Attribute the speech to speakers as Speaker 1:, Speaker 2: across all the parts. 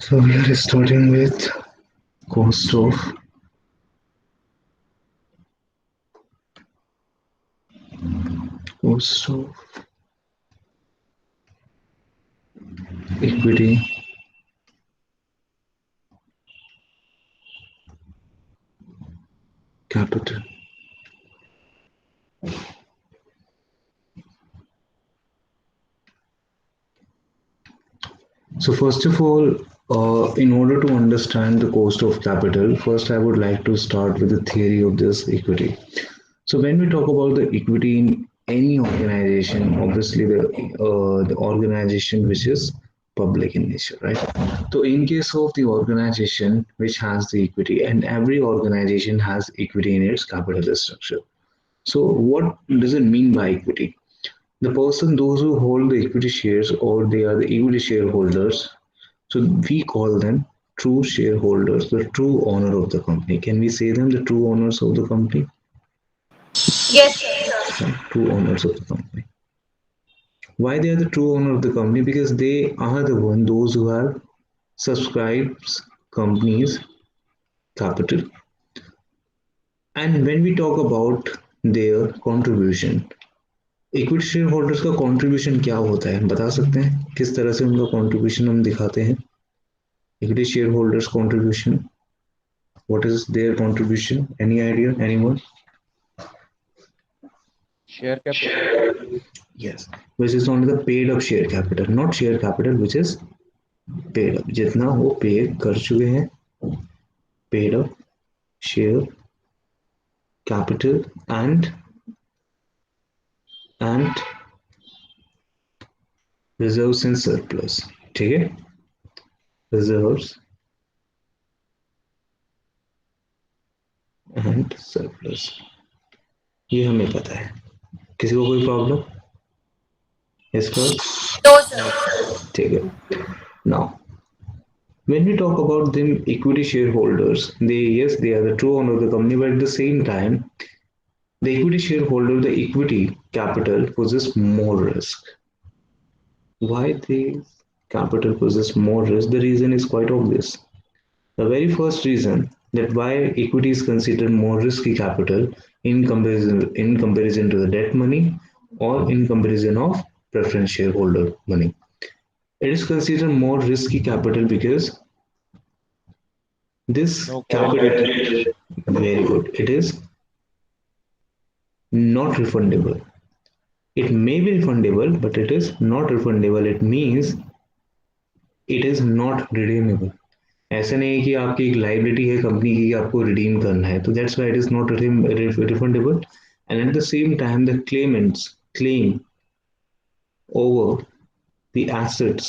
Speaker 1: So we are starting with cost of cost of equity capital. So first of all, in order to understand the cost of capital, first I would like to start with the theory of this equity. So when we talk about the equity in any organization, obviously the organization which is public in nature, right? So in case of the organization which has the equity, and every organization has equity in its capital structure. So what does it mean by equity? The person, those who hold the equity shares or they are the equity shareholders, so we call them true shareholders, the true owner of the company. Can we say them the true owners of the company?
Speaker 2: Yes, sir.
Speaker 1: True owners of the company. Why they are the true owner of the company? Because they are the one, those who have subscribed companies capital. And when we talk about their contribution, equity share holders का contribution क्या होता है बता सकते हैं किस तरह से उनका कंट्रीब्यूशन हम दिखाते हैं equity share holders contribution what is there contribution any idea anyone
Speaker 3: share capital.
Speaker 1: yes which is only the paid up share capital not share capital which is paid up जितना वो पे कर चुके हैं paid up share capital and reserves and surplus ठीक है reserves and surplus ये हमें पता है किसी को कोई प्रॉब्लम इस पर
Speaker 2: No, sir.
Speaker 1: ठीक है now when we talk about them equity shareholders they yes they are the true owner of the company but at the same time the equity shareholder the equity capital possess more risk why the capital possess more risk the reason is quite obvious the very first reason that why equity is considered more risky capital in comparison to the debt money or in comparison of preference shareholder money it is considered more risky capital because this
Speaker 3: No
Speaker 1: capital,
Speaker 3: guarantee.
Speaker 1: very good. It is not refundable. It may be refundable, but it is not refundable. It means it is not redeemable. ऐसा नहीं है कि आपकी एक liability है company की कि आपको रिडीम करना है तो that's why it is not refundable and eight the same time the Clements claim over the assets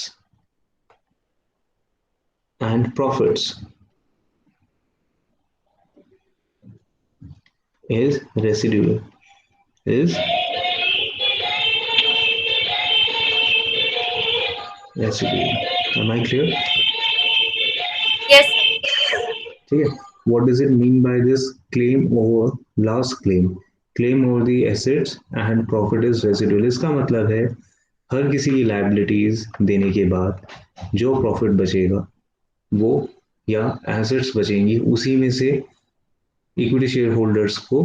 Speaker 1: and profits is residual is residual am I clear
Speaker 2: Yes, sir.
Speaker 1: ठीक है what does it mean by this claim over last claim over the assets and profit is residual इसका मतलब है हर किसी की liabilities देने के बाद जो प्रॉफिट बचेगा वो या एसेट्स बचेंगी उसी में से इक्विटी शेयर होल्डर्स को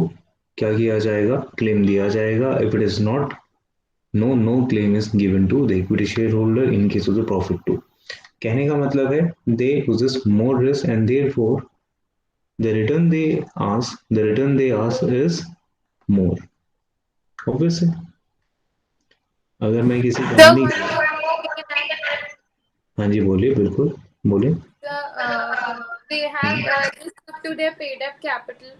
Speaker 1: क्या किया जाएगा क्लेम दिया जाएगा if it is not no claim is given to the equity share holder in case of the profit to कहने का मतलब है they possess more risk and therefore the return they ask is more obviously अगर मैं किसी
Speaker 2: Sir,
Speaker 1: company
Speaker 2: one more thing can I?
Speaker 1: हाँ जी बोलिए बिल्कुल बोलिए
Speaker 2: Sir, they have risk up to their paid up capital.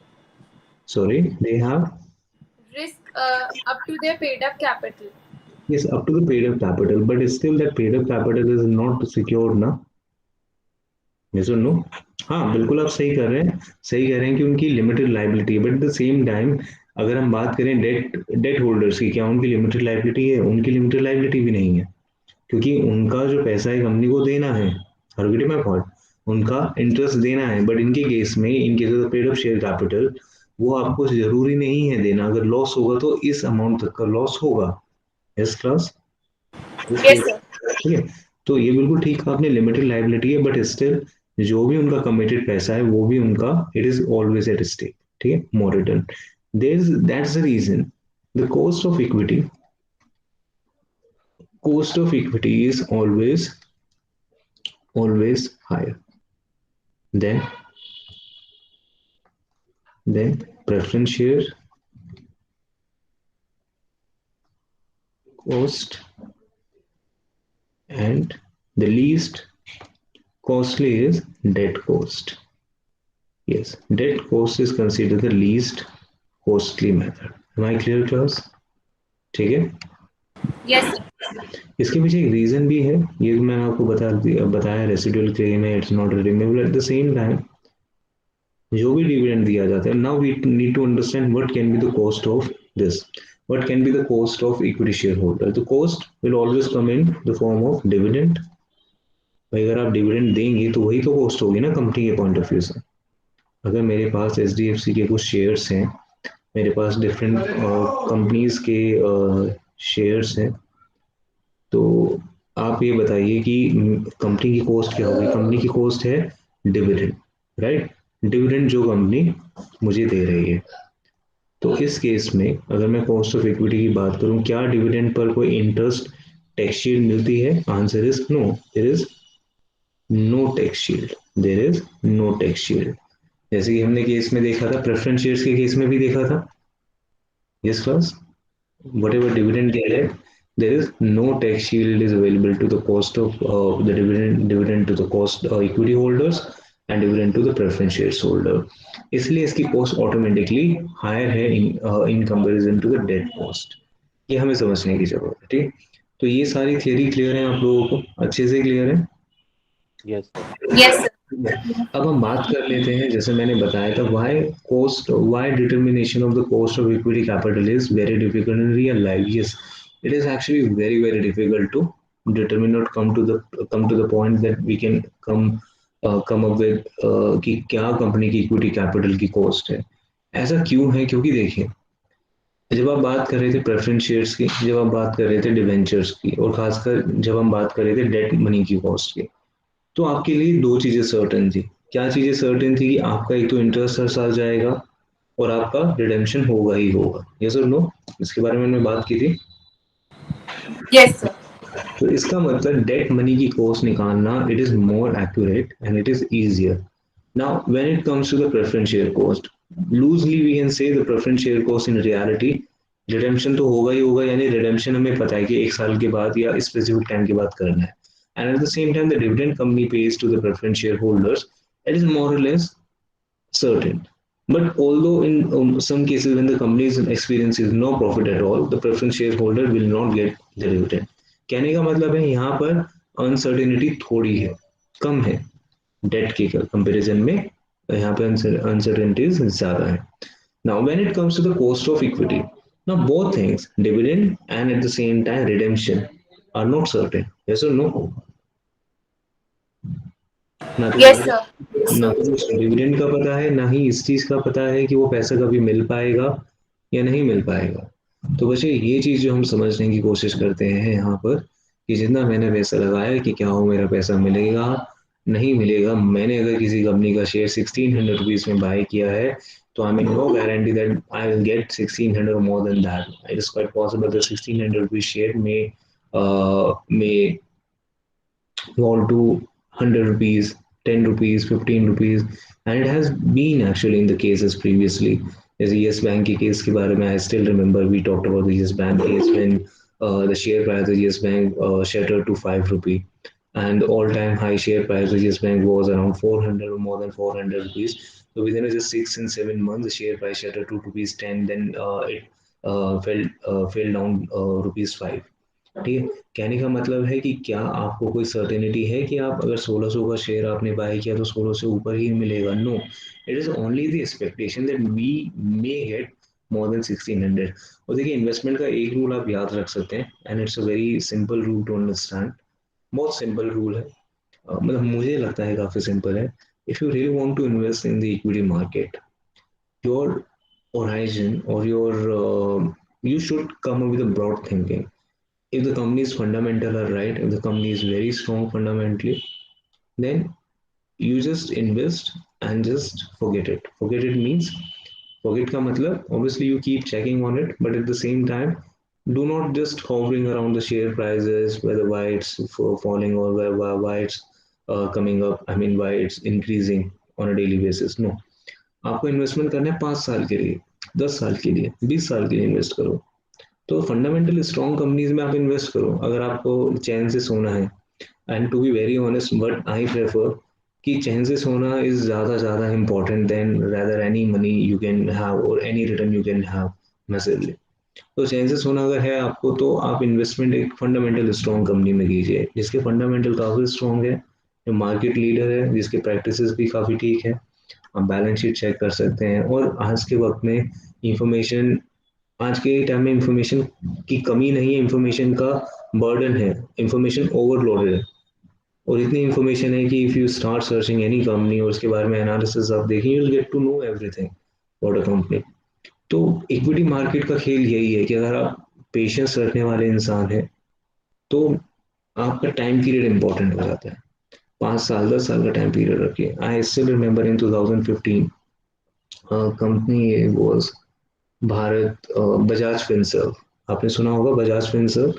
Speaker 1: sorry they have
Speaker 2: Risk up to their paid up capital.
Speaker 1: yes up to the paid up capital but still that paid up capital is not secured ना yes or no हाँ बिल्कुल आप सही कह रहे हैं कि उनकी लिमिटेड लाइबिलिटी है but at the same time अगर हम बात करें डेट होल्डर्स की क्या उनकी लिमिटेड लाइबिलिटी है उनकी लिमिटेड लाइबिलिटी भी नहीं है क्योंकि उनका जो पैसा है कंपनी को देना है आर गेटिंग माय पॉइंट उनका इंटरेस्ट देना है बट इनके केस में in case of paid up share capital वो आपको जरूरी नहीं है देना अगर लॉस होगा तो इस अमाउंट तक का लॉस होगा यस क्लास
Speaker 2: Yes, sir.
Speaker 1: ठीक है तो ये बिल्कुल ठीक कहा आपने, लिमिटेड लाइबिलिटी है, बट स्टिल जो भी उनका कमिटेड पैसा है वो भी उनका, it is always at stake, ठीक है, more return. That's the reason the cost of equity is always higher than preference share cost, and the least costly is debt cost. Yes, debt cost is considered the least costly method. Am I clear, class? ठीक है।
Speaker 2: Yes, sir.
Speaker 1: इसके पीछे एक reason भी है, ये मैंने आपको बताया, रेसिडुअल क्लेम है, it's not renewable. At the same time जो भी डिविडेंड दिया जाता है, now we need to understand what can be the cost of this, what can be the cost of equity share holder. The cost will always come in the form of dividend. भाई अगर आप dividend देंगे तो वही तो cost होगी ना company के पॉइंट ऑफ व्यू से। अगर मेरे पास एचडीएफसी के कुछ शेयर्स हैं, मेरे पास डिफरेंट कंपनीज के शेयर्स हैं, तो आप ये बताइए कि कंपनी की कॉस्ट क्या होगी। कंपनी की कॉस्ट है डिविडेंड, राइट, डिविडेंड जो कंपनी मुझे दे रही है। तो इस केस में अगर मैं कॉस्ट ऑफ इक्विटी की बात करूं, क्या डिविडेंड पर कोई इंटरेस्ट टैक्स शील्ड मिलती है? Answer is no, there is no tax shield, there is no tax shield. जैसे कि हमने केस में देखा था, प्रेफरेंस शेयर्स के केस में भी देखा था। Yes class, whatever dividend they get, there is no tax shield is available to the cost of the dividend to the cost equity holders and dividend to the preference shares holder. इसलिए इसकी cost automatically higher है in comparison to the debt cost. ये हमें समझने की जरूरत है, ठीक। तो ये सारी थियरी क्लियर है आप लोगों को, अच्छे से क्लियर है?
Speaker 3: Yes, sir.
Speaker 2: Yes, sir.
Speaker 1: अब हम बात कर लेते हैं, जैसे मैंने बताया था, why determination of the cost of equity capital is very difficult in real life. Yes, it is actually very difficult to determine और come to the point that we can come up with कि क्या company की equity capital की cost है। ऐसा क्यों है? क्योंकि देखिए, जब आप बात कर रहे थे प्रेफरेंस शेयर्स की, जब आप बात कर रहे थे डिवेंचर्स की, और खासकर जब हम बात कर रहे थे डेट मनी की कॉस्ट की, तो आपके लिए दो चीजें सर्टेन थी। क्या चीजें सर्टेन थी? कि आपका एक तो इंटरेस्ट हर साल जाएगा और आपका रिडेम्पशन होगा ही होगा। यस और नो? इसके बारे में मैंने बात की थी।
Speaker 2: Yes, sir.
Speaker 1: तो इसका मतलब डेट मनी की कॉस्ट निकालना, it is more accurate and it is easier. Now when it comes to the preference share cost, loosely we can say the preference share cost in reality redemption तो होगा ही होगा, यानी redemption हमें पता है कि एक साल के बाद या स्पेसिफिक टाइम के बाद करना है। And at the same time, the dividend company pays to the preference shareholders, it is more or less certain. But although in some cases when the company experiences no profit at all, the preference shareholder will not get the dividend. कहने का मतलब है यहाँ पर uncertainty थोड़ी है, कम है date के कंपैरिजन में, यहाँ पे अनसर्टेनिटीज ज्यादा है। Now, when it comes to the cost of equity, now both things, dividend and at the same time redemption, are not certain. Yes or no? ना तो
Speaker 2: Yes,
Speaker 1: मुझे,
Speaker 2: sir.
Speaker 1: ना तो मुझे डिविडेंड का पता है, ना ही इस चीज का पता है कि वो पैसा कभी मिल पाएगा या नहीं मिल पाएगा। तो बच्चे ये चीज जो हम समझने की कोशिश करते हैं यहाँ पर, कि जितना मैंने पैसा लगाया कि क्या वो मेरा पैसा मिलेगा नहीं मिलेगा। मैंने अगर किसी कंपनी का शेयर 1600 रुपीज में बाय किया है, तो I mean no guarantee that I will get 1600 more than that. It is quite possible that 1600 rupees share में fall to 100 rupees, 10 rupees, 15 rupees, and it has been actually in the cases previously. जैसे yes bank के case के बारे में I still remember we talked about the yes bank case when the share price of yes bank shattered to 5 rupee, and the all-time high share price of yes bank was around 400 or more than 400 rupees. So within just 6 and 7 months, the share price shattered to rupees 10, then it fell down rupees 5. ठीक है। कहने का मतलब है कि क्या आपको कोई सर्टेनिटी है कि आप अगर 1600 का शेयर आपने बाय किया तो 1600 से ऊपर ही मिलेगा? No, it is only the expectation that we may get more than 1600। और देखिए, इन्वेस्टमेंट का एक रूल आप याद रख सकते हैं, and it's a very simple rule to understand. बहुत सिंपल रूल है, मतलब मुझे लगता है काफी सिंपल है। If you really want to invest in the equity market, your horizon or your you should come up with a broad thinking if the company's fundamental are right, if the company is very strong fundamentally, then you just invest and just forget it. Forget it means, forget ka matlab, obviously you keep checking on it, but at the same time, do not just hovering around the share prices, whether why it's falling or why it's coming up, I mean, why it's increasing on a daily basis. No. आपको investment करना है 5 साल के लिए, 10 साल के लिए, 20 साल के लिए इन्वेस्ट करो। तो फंडामेंटल स्ट्रॉन्ग कंपनीज में आप इन्वेस्ट करो अगर आपको चैन से सोना है। And to be very honest, but I prefer कि चैन से सोना इज ज़्यादा important then rather any money you can have और any return you can have massively. तो चैन से सोना अगर है आपको तो आप इन्वेस्टमेंट एक फंडामेंटल स्ट्रॉन्ग कंपनी में कीजिए जिसके फंडामेंटल काफ़ी स्ट्रॉन्ग है, जो मार्केट लीडर है, जिसके प्रैक्टिसेस भी काफ़ी ठीक है। आप बैलेंस शीट चेक कर सकते हैं। और आज के वक्त में इंफॉर्मेशन, आज के टाइम में इंफॉर्मेशन की कमी नहीं है, इंफॉर्मेशन का बर्डन है, इंफॉर्मेशन ओवरलोडेड है। और इतनी इंफॉर्मेशन है कि if you start searching any company और उसके बारे में एनालिसिस आप देखें, you will get to know everything about a company. तो इक्विटी मार्केट का खेल यही है कि अगर आप पेशेंस रखने वाले इंसान हैं तो आपका टाइम पीरियड इंपॉर्टेंट हो जाता है। 5 साल 10 साल का टाइम पीरियड रखिए। I still remember in 2015 company was Bharat Bajaj Finserv. आपने सुना होगा Bajaj Finserv.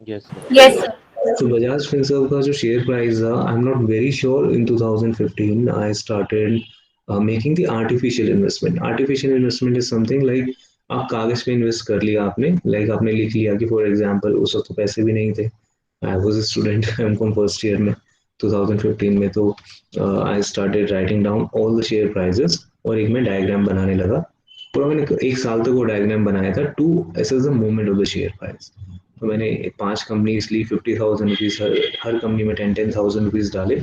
Speaker 3: Yes, sir.
Speaker 2: Yes, sir.
Speaker 1: तो बजाज फिनसर्व का जो शेयर प्राइस था, आई am not very sure, in 2015 I started making the artificial investment. Artificial investment is something like आप कागज पे इन्वेस्ट कर लिया आपने, लाइक आपने लिख लिया कि फॉर एग्जांपल उस वक्त तो पैसे भी नहीं थे, I was a student, MCom first year में 2015 में। तो I started writing down all the share prices और एक मैं डायग्राम बनाने लगा। पूरा मैंने 1 साल तक वो डायग्राम बनाया था to assess the movement of the share price. तो मैंने 5 कंपनीज ली, 50,000 रुपीज़ हर कंपनी में 10,000 रुपीज़ डाले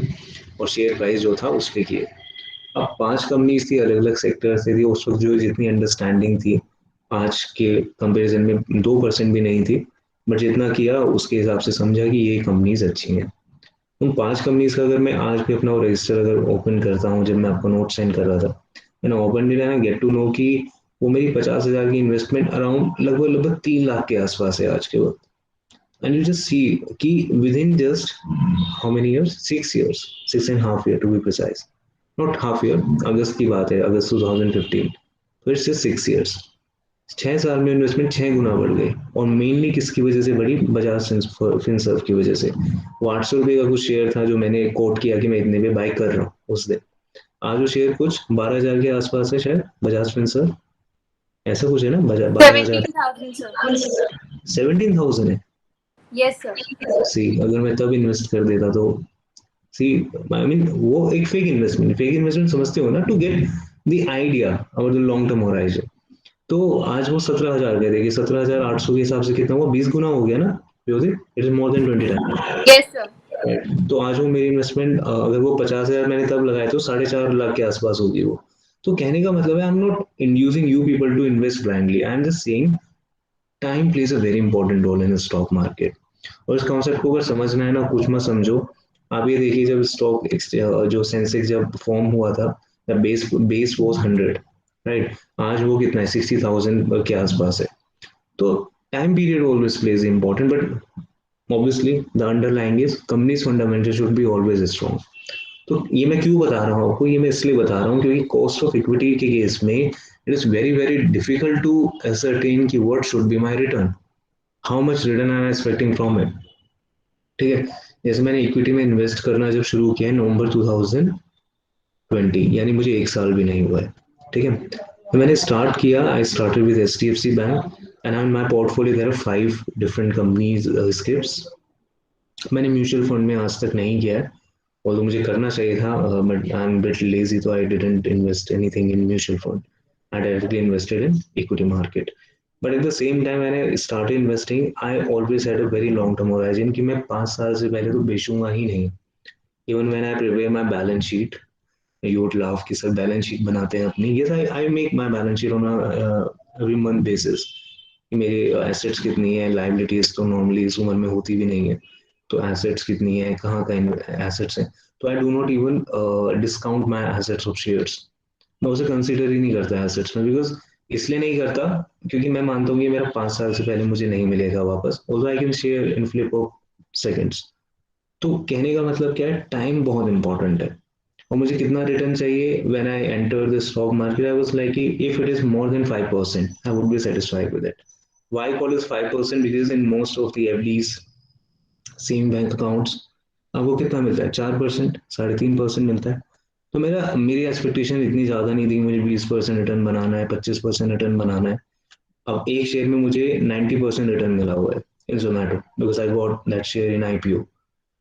Speaker 1: और शेयर प्राइस जो था उस पर किए। अब 5 कंपनीज थी, अलग अलग सेक्टर से थी, उस वक्त जो जितनी अंडरस्टैंडिंग थी आज के कंपेरिजन में 2% भी नहीं थी, बट जितना किया उसके हिसाब से समझा कि ये कंपनीज अच्छी हैं। उन 5 कंपनीज का अगर मैं आज भी अपना रजिस्टर अगर ओपन करता हूँ, जब मैं आपको नोट सेंड कर रहा था, मैंने ओपन किया ना, गेट टू नो कि वो मेरी 50,000 की इन्वेस्टमेंट अराउंड लगभग लगभग 3 लाख के आसपास है आज के वक्त। And you just see कि within just how many years? 6 years, 6.5 year to be precise. Not half year. अगस्त की बात है, अगस्त 2015। तो इट्स जस्ट 6 years। 6 साल में इन्वेस्टमेंट 6 गुना बढ़ गई। और मेनली किसकी वजह से बढ़ी? बजाज फिनसर्व की वजह से। वो 800 रुपये का कुछ शेयर था जो मैंने कोट किया कि मैं इतने पे बाई कर रहा हूँ उस दिन। आज वो शेयर कुछ 12,000 के आसपास है शायद, बजाज फिनसर्व ऐसा कुछ है ना, 12,000।
Speaker 2: 17,000, sir.
Speaker 1: 17,000 है।
Speaker 2: Yes, sir.
Speaker 1: सी अगर मैं तब इन्वेस्ट कर देता तो, सी आई मीन वो एक फेक इन्वेस्टमेंट समझते हो ना, टू गेट द आइडिया और द लॉन्ग टर्म होराइजन। तो आज वो 17,000 का, देखिए 17,800 के हिसाब से कितना हुआ, 20 गुना हो गया ना। It is more than 20 time.
Speaker 2: Yes, sir.
Speaker 1: तो आज वो मेरी इन्वेस्टमेंट अगर वो 50,000 मैंने तब लगाए तो 4.5 लाख के आसपास होगी वो। तो कहने का मतलब है, I am not inducing you people to invest blindly, I am just saying time plays a very important role in stock market. और इस कॉन्सेप्ट को अगर समझना है ना, कुछ मत समझो। आप ये देखिए, जब स्टॉक जो सेंसेक्स जब फॉर्म हुआ था, the base base was 100, right. आज वो कितना है, 60,000 के आसपास है। तो time period always pledge important, but obviously the underlying is companies fundamental should be always strong. तो ये मैं क्यों बता रहा हूँ आपको, ये मैं इसलिए बता रहा हूँ क्योंकि कॉस्ट ऑफ इक्विटी के केस में it is very very difficult to ascertain कि what should be my return, how much return I am expecting from it. ठीक है। जैसे मैंने इक्विटी में इन्वेस्ट करना जब शुरू किया नवंबर 2020, यानी मुझे 1 साल भी नहीं हुआ है। ठीक है। तो मैंने स्टार्ट किया, I started with HDFC bank and on my portfolio there are 5 different companies scripts. मैंने म्यूचुअल फंड में आज तक नहीं किया है, और मुझे करना चाहिए था, but I am bit lazy, तो I didn't invest anything in mutual fund. I directly invested in equity market. But at the same time मैंने started investing, I always had a very long term horizon कि मैं 5 साल से पहले तो बेचूंगा ही नहीं। Even when I prepare my balance sheet, you would laugh कि sir balance sheet बनाते हैं अपनी। Yes, I make my balance sheet on every month basis कि मेरी एसेट्स कितनी है, लाइबिलिटीज तो नॉर्मली इस उम्र में होती भी नहीं है, तो एसेट्स कितनी है, कहाँ का एसेट्स है। तो I do not even discount my assets of shares. मैं उसे कंसीडर ही नहीं करता एसेट्स में, बिकॉज इसलिए नहीं करता क्योंकि मैं मानता हूँ कि मेरा 5 साल से पहले मुझे नहीं मिलेगा वापस, although I can share in flip of seconds. तो कहने का मतलब क्या है, टाइम बहुत इंपॉर्टेंट है। और मुझे कितना रिटर्न चाहिए, when I enter the stock market I was like, if it is more than 5% I would be satisfied with it. Why call is 5%? Because in most of the FDs, same bank accounts, आपको कितना मिलता है? 4%, 3.5% मिलता है। तो मेरी expectation इतनी ज़्यादा नहीं थी, मुझे 20% रिटर्न बनाना है, 25% रिटर्न बनाना है। अब एक शेयर में मुझे 90% रिटर्न मिला हुआ है in Zomato, because I got that share in IPO.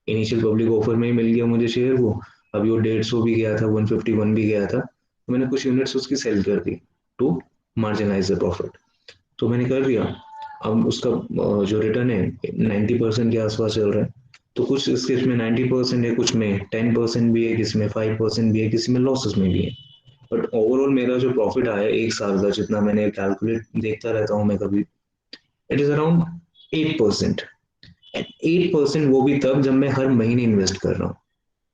Speaker 1: Initial public offer में ही मिल गया मुझे शेयर वो। अभी वो 150 भी गया था, 151 भी गया था, तो मैंने कुछ यूनिट्स उसकी सेल कर दी टू मार्जिनलाइज द प्रॉफिट। तो मैंने कर दिया। अब उसका जो रिटर्न है 90% के आसपास चल रहा है। तो कुछ इसके में 90% है, कुछ में 10% भी है, किसी में 5% भी है, किसी में लॉसेस में भी है। बट ओवरऑल मेरा जो प्रॉफिट आया एक साल का, जितना मैंने कैलकुलेट देखता रहता हूँ मैं कभी, इट इज अराउंड 8%। 8% वो भी तब जब मैं हर महीने इन्वेस्ट कर रहा हूँ।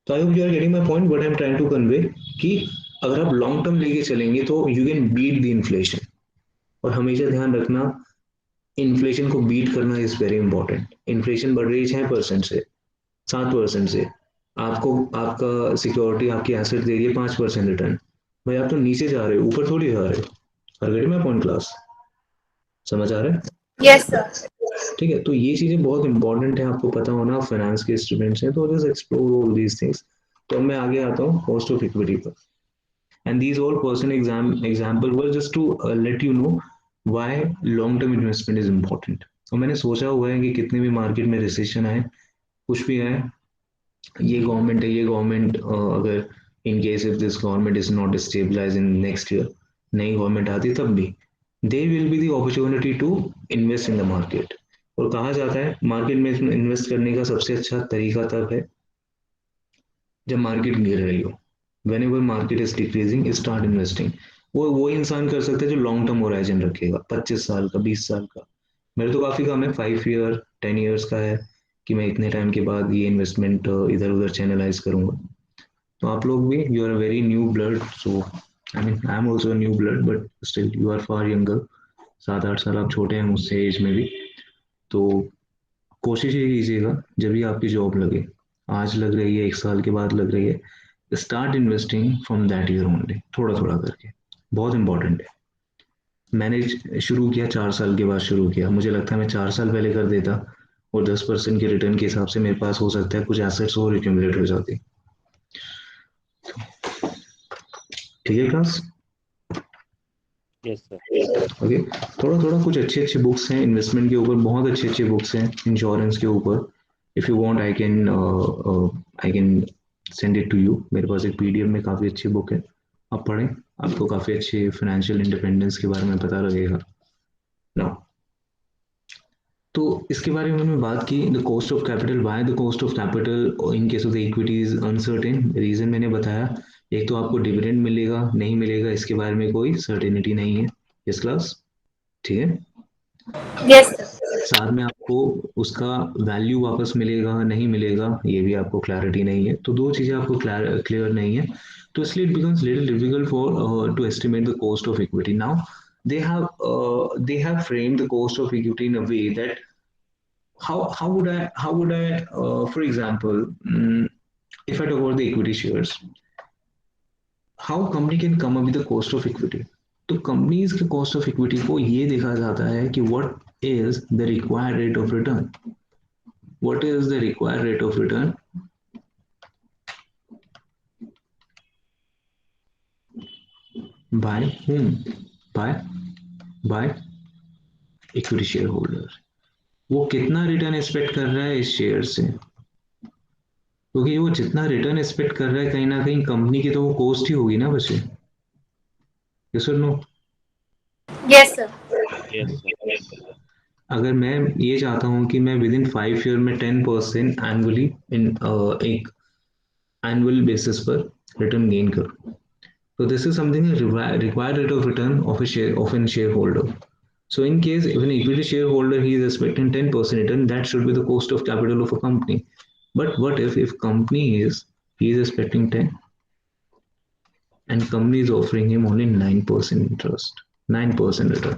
Speaker 1: तो I hope you are getting my point, what I am trying to convey, कि अगर आप लॉन्ग टर्म लेके चलेंगे तो you can beat the inflation. और हमेशा ध्यान रखना, इन्फ्लेशन को बीट करना इज वेरी इंपॉर्टेंट। इन्फ्लेशन बढ़ रही है 6% से, 7% से, आपको आपका सिक्योरिटी आपकी एसेट दे रही है 5% रिटर्न। भाई आप तो नीचे जा रहे हो, ऊपर थोड़ी जा रहे हो। हर घड़ी में पॉइंट क्लास समझ आ रहा है?
Speaker 2: Yes, sir.
Speaker 1: ठीक है, तो ये चीजें बहुत इंपॉर्टेंट है, आपको पता होना, फाइनेंस के स्टूडेंट्स हैं तो just explore all these things. तो अब मैं आगे आता हूँ कॉस्ट ऑफ इक्विटी पर। And these all person example were just to let you know why long term investment is important. और मैंने सोचा हुआ है कि कितने भी मार्केट में रिसेशन आए, कुछ भी आए, ये गवर्नमेंट अगर in case if this government is not stabilize in next year, नई गवर्नमेंट आती तब भी they will be the opportunity to invest in the market. और कहा जाता है मार्केट में इन्वेस्ट करने का सबसे अच्छा तरीका तब है जब मार्केट गिर रही हो। When ever market is decreasing start investing. वो इंसान कर सकता है जो लॉन्ग टर्म होराइजन रखेगा, 25 साल का, 20 साल का। मेरे तो काफी कम है, 5 ईयर 10 ईयर्स का है, कि मैं इतने टाइम के बाद ये इन्वेस्टमेंट इधर उधर चैनलाइज करूंगा। तो आप लोग भी, you are a very new blood, so I mean I am also new blood, but still you are far younger. 7-8 साल आप छोटे हैं मुझसे एज में भी। तो कोशिश ये कीजिएगा, जब भी आपकी जॉब लगे, आज लग रही है, 1 साल के बाद लग रही है, start investing from that year only, थोड़ा थोड़ा करके। बहुत इंपॉर्टेंट है। मैंने शुरू किया 4 साल के बाद शुरू किया, मुझे लगता है मैं 4 साल पहले कर देता और 10% के रिटर्न के हिसाब से मेरे पास हो सकता है कुछ एसेट्स और एक्यूमुलेट हो जाती। ठीक है क्लास?
Speaker 3: Yes, sir.
Speaker 1: ओके। थोड़ा थोड़ा कुछ अच्छे अच्छे बुक्स हैं इन्वेस्टमेंट के ऊपर, बहुत अच्छे अच्छे बुक्स हैं इंश्योरेंस के ऊपर। If you want I can send it to you. मेरे पास एक पीडीएफ में काफ़ी अच्छी बुक है, आप पढ़ें, आपको काफ़ी अच्छे फाइनेंशियल इंडिपेंडेंस के बारे में पता लगेगा ना। तो इसके बारे में हमने बात की, the cost of capital. Why the cost of capital in case of the equity is uncertain? Reason मैंने बताया, एक तो आपको डिविडेंड मिलेगा नहीं मिलेगा इसके बारे में कोई सर्टेनिटी नहीं है। Yes class? ठीक है।
Speaker 2: Yes, sir.
Speaker 1: साथ में आपको उसका वैल्यू वापस मिलेगा नहीं मिलेगा ये भी आपको क्लैरिटी नहीं है। तो दो चीज़ें आपको क्लियर नहीं है, तो इसलिए it becomes little difficult for to estimate the cost of equity. Now they have framed the cost of equity in a way that how would I for example, if I talk about the equity shares, how company can come up with the cost of equity? तो companies के cost of equity को ये देखा जाता है कि what is the required rate of return. What is the required rate of return by whom? By equity share holder. वो कितना रिटर्न एक्सपेक्ट कर रहा है इस शेयर से, क्योंकि वो जितना रिटर्न एक्सपेक्ट कर रहा है कहीं ना कहीं कंपनी की तो वो कॉस्ट ही होगी ना बच्चे। यस और no?
Speaker 2: Yes, sir.
Speaker 3: Yes, sir.
Speaker 1: अगर मैं ये चाहता हूँ कि मैं विद इन 5 ईयर में 10% एनुअली इन एक एनुअल बेसिस पर रिटर्न गेन करूँ, so this is something required rate of return of a share of an shareholder. So in case if an equity shareholder he is expecting 10% return, that should be the cost of capital of a company. But what if company is he is expecting 10 and company is offering him only 9% interest? 9% return.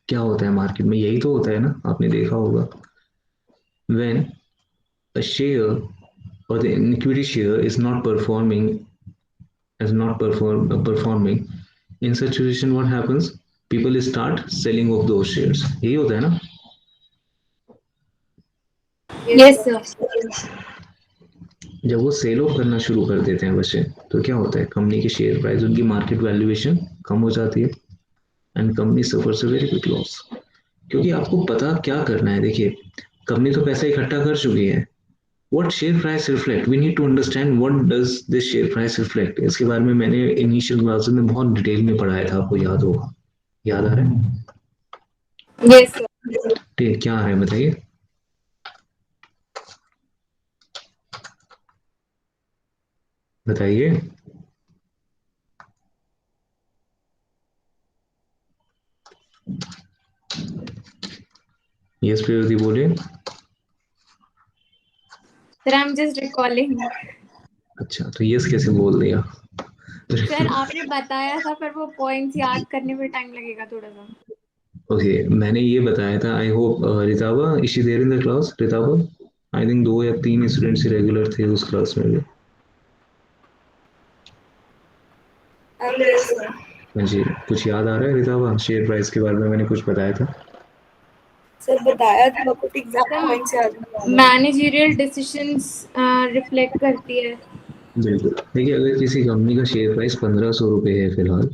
Speaker 1: क्या होता है market में, यही तो होता है ना, आपने देखा होगा। When a share or the equity share is not performing, in such situation what happens, people start selling off those shares, यही होता है ना।
Speaker 2: Yes, sir.
Speaker 1: जब वो सेल ऑफ करना शुरू कर देते हैं बच्चे, तो क्या होता है, कंपनी की शेयर प्राइस, उनकी मार्केट वैल्यूएशन कम हो जाती है and company suffers a very big loss. क्योंकि आपको पता क्या करना है, देखिए कंपनी तो पैसा इकट्ठा कर चुकी है। What share price reflect? We need to understand what does this share price reflect? इसके बारे में मैंने इनिशियल क्लासेस में बहुत डिटेल में पढ़ाया था, आपको याद होगा, याद आ रहा है?
Speaker 2: Yes, sir.
Speaker 1: ठीक, क्या आ रहा है बताइए। बताइए। यस प्रियवती बोलिए।
Speaker 2: Sir, I'm just recalling.
Speaker 1: अच्छा, तो यस कैसे बोल दिया?
Speaker 2: सर आपने बताया था, पर वो पॉइंट्स याद करने में टाइम लगेगा थोड़ा सा।
Speaker 1: ओके, मैंने ये बताया था। I hope Ritava, is she there in the class? Ritava, I think 2 या 3 स्टूडेंट्स ही रेगुलर थे उस क्लास में भी। हाँ जी, कुछ याद आ रहा है रितावा? शेयर प्राइस के बारे में मैंने कुछ बताया था।
Speaker 4: सर बताया था, कुछ एग्जैक्ट पॉइंट्स याद नहीं आ रहे।
Speaker 2: मैनेजरियल डिसीजंस रिफ्लेक्ट करती है।
Speaker 1: बिल्कुल, देखिए अगर किसी कंपनी का शेयर प्राइस 1500 रुपये है फिलहाल,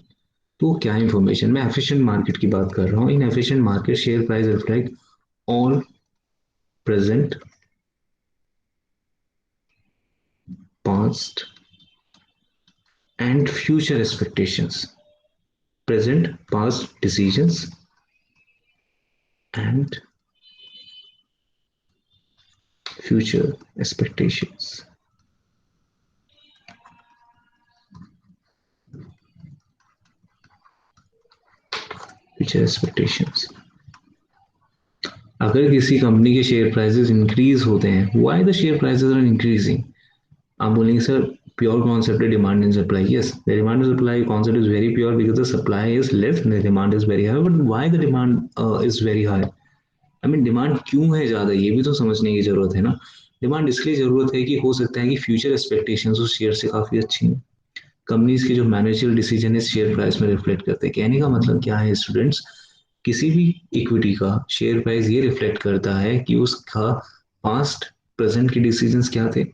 Speaker 1: तो क्या इन्फॉर्मेशन, मैं एफिशिएंट मार्केट की बात कर रहा हूँ। इन efficient market share price reflect all present, past and future expectations, present past decisions and future expectations. Future expectations. अगर किसी कंपनी के शेयर प्राइसेस इंक्रीज होते हैं, why the share prices are increasing? आप बोलेंगे सर प्योर कॉन्सेप्ट है demand and supply. Yes, the demand and supply concept is very pure because the supply is less, the demand is very high. But why the demand is very high? I mean demand क्यों है ज्यादा, ये भी तो समझने की जरूरत है ना। डिमांड इसलिए जरूरत है कि हो सकता है कि फ्यूचर एक्सपेक्टेशंस उस शेयर से काफी अच्छी हैं। कंपनीज के जो मैनेजरियल डिसीजन है शेयर प्राइस में रिफ्लेक्ट करते हैं। कहने का मतलब क्या है स्टूडेंट्स, किसी भी इक्विटी का शेयर प्राइस ये रिफ्लेक्ट करता है कि उसका पास्ट प्रेजेंट के डिसीजंस क्या थे,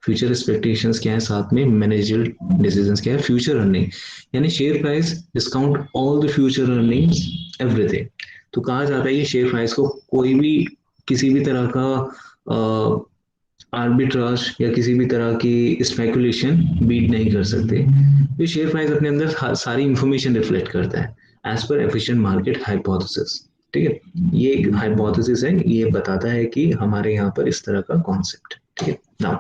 Speaker 1: फ्यूचर एक्सपेक्टेशंस क्या है, साथ में मैनेजरियल डिसीजंस क्या है, फ्यूचर अर्निंग। यानी share price discount all the future earnings, everything. तो कहा जाता है कि शेयर प्राइस को कोई भी किसी भी तरह का आर्बिट्राज या किसी भी तरह की स्पेकुलेशन बीट नहीं कर सकते। तो शेयर प्राइस अपने अंदर सारी इंफॉर्मेशन रिफ्लेक्ट करता है as per efficient market hypothesis. ठीक है, ये एक हाइपोथेसिस है, ये बताता है कि हमारे यहाँ पर इस तरह का कॉन्सेप्ट। ठीक है, नाउ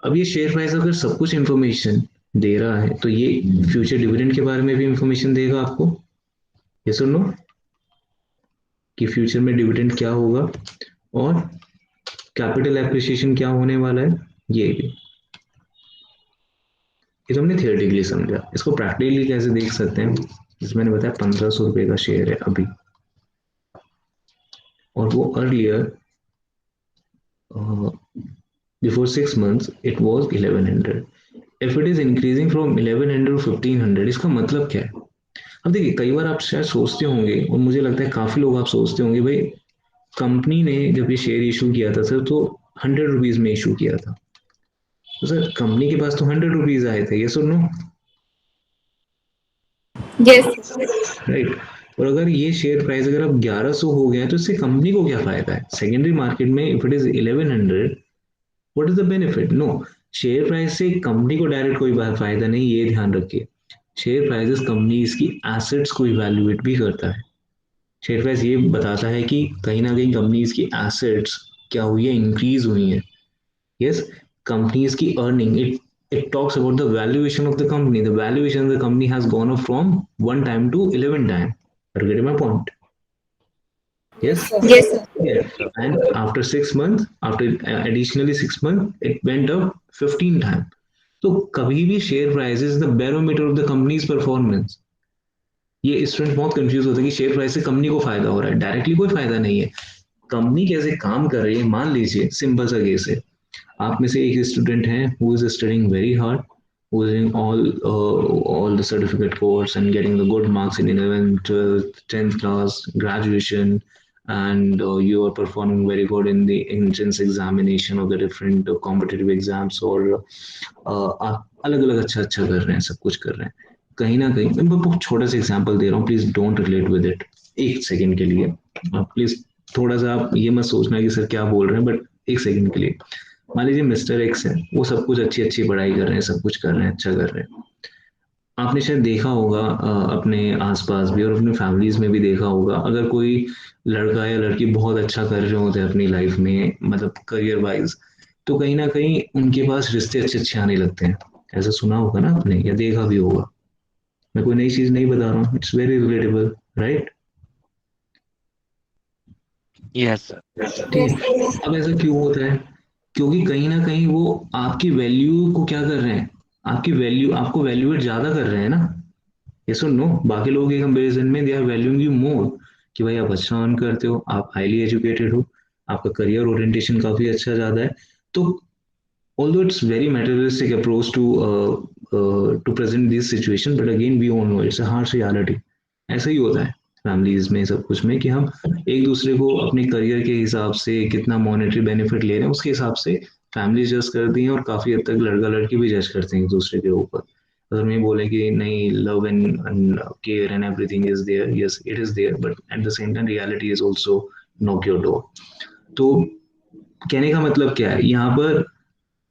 Speaker 1: अब ये शेयर प्राइस अगर सब कुछ इंफॉर्मेशन दे रहा है, तो ये फ्यूचर डिविडेंड के बारे में भी इंफॉर्मेशन देगा आपको। ये सुन लो कि फ्यूचर में डिविडेंड क्या होगा और कैपिटल एप्रिसिएशन क्या होने वाला है, ये भी। ये तो हमने थियोरेटिकली समझा, इसको प्रैक्टिकली कैसे देख सकते हैं, जिसमें मैंने बताया 1500 रुपये का शेयर है अभी, और वो earlier before 6 months it was 1100। If it is increasing from 1100 to 1500, इसका मतलब क्या है? अब देखिए कई बार आप शायद सोचते होंगे, और मुझे लगता है काफी लोग आप सोचते होंगे, भाई कंपनी ने जब ये शेयर इशू किया था सर, तो 100 रुपीज में इशू किया था, तो सर कंपनी के पास तो 100 रुपीज आए थे, ये सुनो,
Speaker 2: यस
Speaker 1: राइट। और अगर ये शेयर प्राइस अगर अब 1100 हो गया है, तो इससे कंपनी को क्या फायदा है? सेकेंडरी मार्केट में if it is 1100, what is the benefit? No, share price से कंपनी को डायरेक्ट कोई फायदा नहीं, ये ध्यान रखिए। शेयर प्राइसेस कंपनीज की एसेट्स को इवैल्यूएट भी करता है। शेयर प्राइस ये बताता है कि कहीं ना कहीं कंपनीज की एसेट्स क्या हुई है, इंक्रीज हुई है। यस, companies की earning, it talks about the valuation of the company. The valuation of the company has gone up from 1 time to 11 time. Are you getting my point? Yes.
Speaker 2: Yes sir.
Speaker 1: Yeah. And after 6 months, after additionally 6 months, it went up 15 times. तो कभी भी share price is the barometer of the companies performance. ये student बहुत confuse होते हैं कि share price से company को फायदा हो रहा है, डायरेक्टली कोई फायदा नहीं है। कंपनी कैसे काम कर रही है, मान लीजिए सिंपल सा केस है, आप में से एक स्टूडेंट है who is studying very hard, who is doing all the certificate course and getting the good marks in 11th 12th 10th class graduation, and you are performing very good in the entrance examination of the different competitive exams, और आप अलग अलग अच्छा अच्छा कर रहे हैं, सब कुछ कर रहे हैं। कहीं ना कहीं मैं बहुत छोटा सा एग्जांपल दे रहा हूँ, please don't relate with it, एक सेकंड के लिए प्लीज, थोड़ा सा आप ये मत सोचना कि सर क्या बोल रहे हैं, बट एक सेकंड के लिए मान लीजिए मिस्टर एक्स है, वो सब कुछ अच्छी अच्छी पढ़ाई कर रहे हैं, सब कुछ कर रहे हैं, अच्छा कर रहे हैं। आपने शायद देखा होगा अपने आसपास भी और अपने फैमिलीज में भी देखा होगा, अगर कोई लड़का या लड़की बहुत अच्छा कर रहे होते हैं अपनी लाइफ में, मतलब करियर वाइज, तो कहीं ना कहीं उनके पास रिश्ते अच्छे अच्छे आने लगते हैं। ऐसा सुना होगा ना आपने, या देखा भी होगा। मैं कोई नई चीज नहीं बता रहा हूँ, it's very relatable, right?
Speaker 3: Yes, sir.
Speaker 1: ठीक है, अब ऐसा क्यों होता है? क्योंकि कहीं ना कहीं वो आपकी वैल्यू को क्या कर रहे हैं, आपकी वैल्यू, आपको वैल्यूएट ज्यादा कर रहे हैं ना। यस और नो? बाकी लोगों के कंपैरिजन में they are valuing you more, कि भाई आप अच्छा अर्न करते हो, आप हाईली एजुकेटेड हो, आपका करियर ओरिएंटेशन काफी अच्छा ज्यादा है। तो although it's very materialistic approach to present this situation, but again we all know it's a harsh reality। ऐसा ही होता है फैमिलीज में, सब कुछ में, कि हम एक दूसरे को अपने करियर के हिसाब से कितना मॉनेटरी बेनिफिट ले रहे हैं उसके हिसाब से फैमिली जज करती हैं, और काफी हद तक लड़का लड़की भी जज करते हैं एक दूसरे के ऊपर। अगर मैं बोले कि नहीं, love and care and everything is there, yes it is there, but at the same time reality is also knock your door. तो कहने का मतलब क्या है यहाँ पर,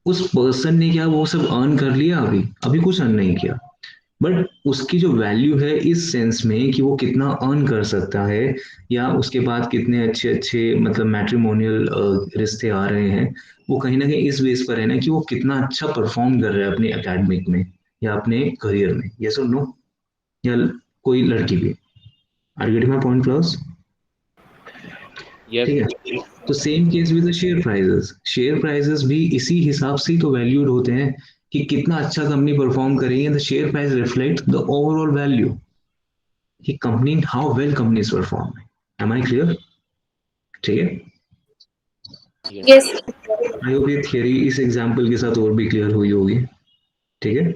Speaker 1: उस पर्सन ने क्या वो सब अर्न कर लिया, अभी अभी कुछ अर्न नहीं किया, बट उसकी जो वैल्यू है इस सेंस में कि वो कितना अर्न कर सकता है, या उसके बाद कितने अच्छे अच्छे मतलब मैट्रिमोनियल रिश्ते आ रहे हैं, वो कहीं ना कहीं इस बेस पर है ना कि वो कितना अच्छा परफॉर्म कर रहा है अपने एकेडमिक में या अपने करियर में। यस और नो? या कोई लड़की भी, are getting my point class?
Speaker 3: Yes,
Speaker 1: ठीक
Speaker 3: sir.
Speaker 1: है, तो same case with share prices, share prices भी इसी हिसाब से ही तो वैल्यूड होते हैं कि कितना अच्छा कंपनी परफॉर्म करेगी, the share price reflect the overall value कि company, how well company is performing. Am I clear? ठीक है,
Speaker 3: Yes,
Speaker 2: Yes.
Speaker 1: आई होप ये थियरी इस एग्जांपल के साथ और भी क्लियर हुई होगी। ठीक है,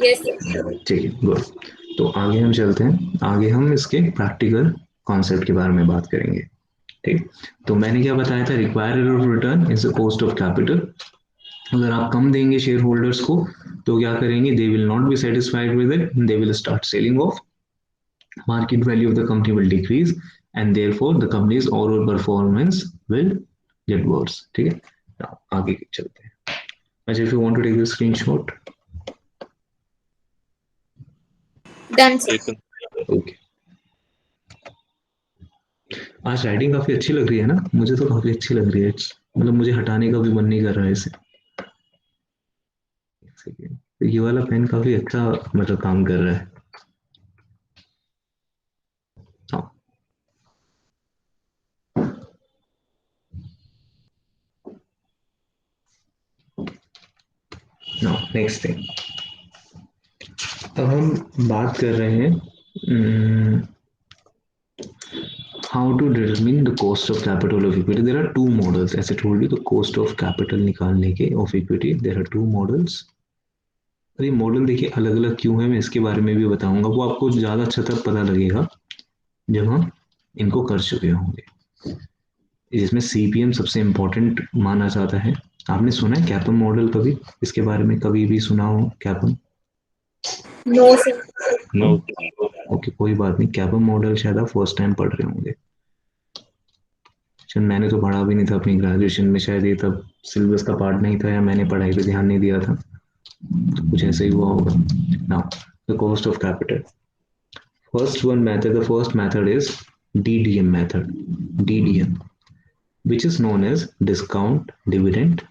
Speaker 3: yes,
Speaker 2: Yes.
Speaker 1: ठीक है, गुड। तो आगे हम चलते हैं, आगे हम इसके प्रैक्टिकल कॉन्सेप्ट के बारे में बात करेंगे। ठीक, तो मैंने क्या बताया था, required rate of return is the cost of capital. अगर आप कम देंगे शेयर होल्डर्स को तो क्या करेंगे, they will not be satisfied with it, they will start selling of, market value of the company will decrease, and therefore the company's overall performance will get worse। ठीक है, now आगे चलते हैं। अच्छा, if you want to take the screenshot,
Speaker 2: Done, sir.
Speaker 3: taken.
Speaker 1: okay। आज writing काफी अच्छी लग रही है ना, मुझे तो काफी अच्छी लग रही है, मतलब मुझे हटाने का भी मन नहीं कर रहा है इसे। एक सेकेंड, तो ये वाला पेन काफी अच्छा मतलब काम कर रहा है। हाँ, now next thing, अब हम बात कर रहे हैं how to determine the cost of capital of equity। There are two models, as I told you, the cost of capital निकालने के of equity, there are two models। और ये मॉडल देखिए अलग अलग क्यों है, मैं इसके बारे में भी बताऊंगा, वो आपको ज्यादा अच्छा तब पता लगेगा जब हम इनको कर चुके होंगे। इसमें सीपीएम सबसे इम्पोर्टेंट माना जाता है। आपने सुना है कैपम मॉडल कभी, इसके बारे में कभी भी सुना हो CAPM?
Speaker 4: No, sir.
Speaker 1: No?
Speaker 3: No, sir.
Speaker 1: Okay, कोई बात नहीं, कैपम मॉडल शायद आप फर्स्ट टाइम पढ़ रहे होंगे, शायद मैंने तो पढ़ा भी नहीं था अपनी ग्रेजुएशन में, शायद ये तब सिलेबस का पार्ट नहीं था, या मैंने पढ़ाई पे ध्यान नहीं दिया था, तो कुछ ऐसा ही हुआ होगा। Now the cost of capital, first method is DDM method, DDM, which is known as discount dividend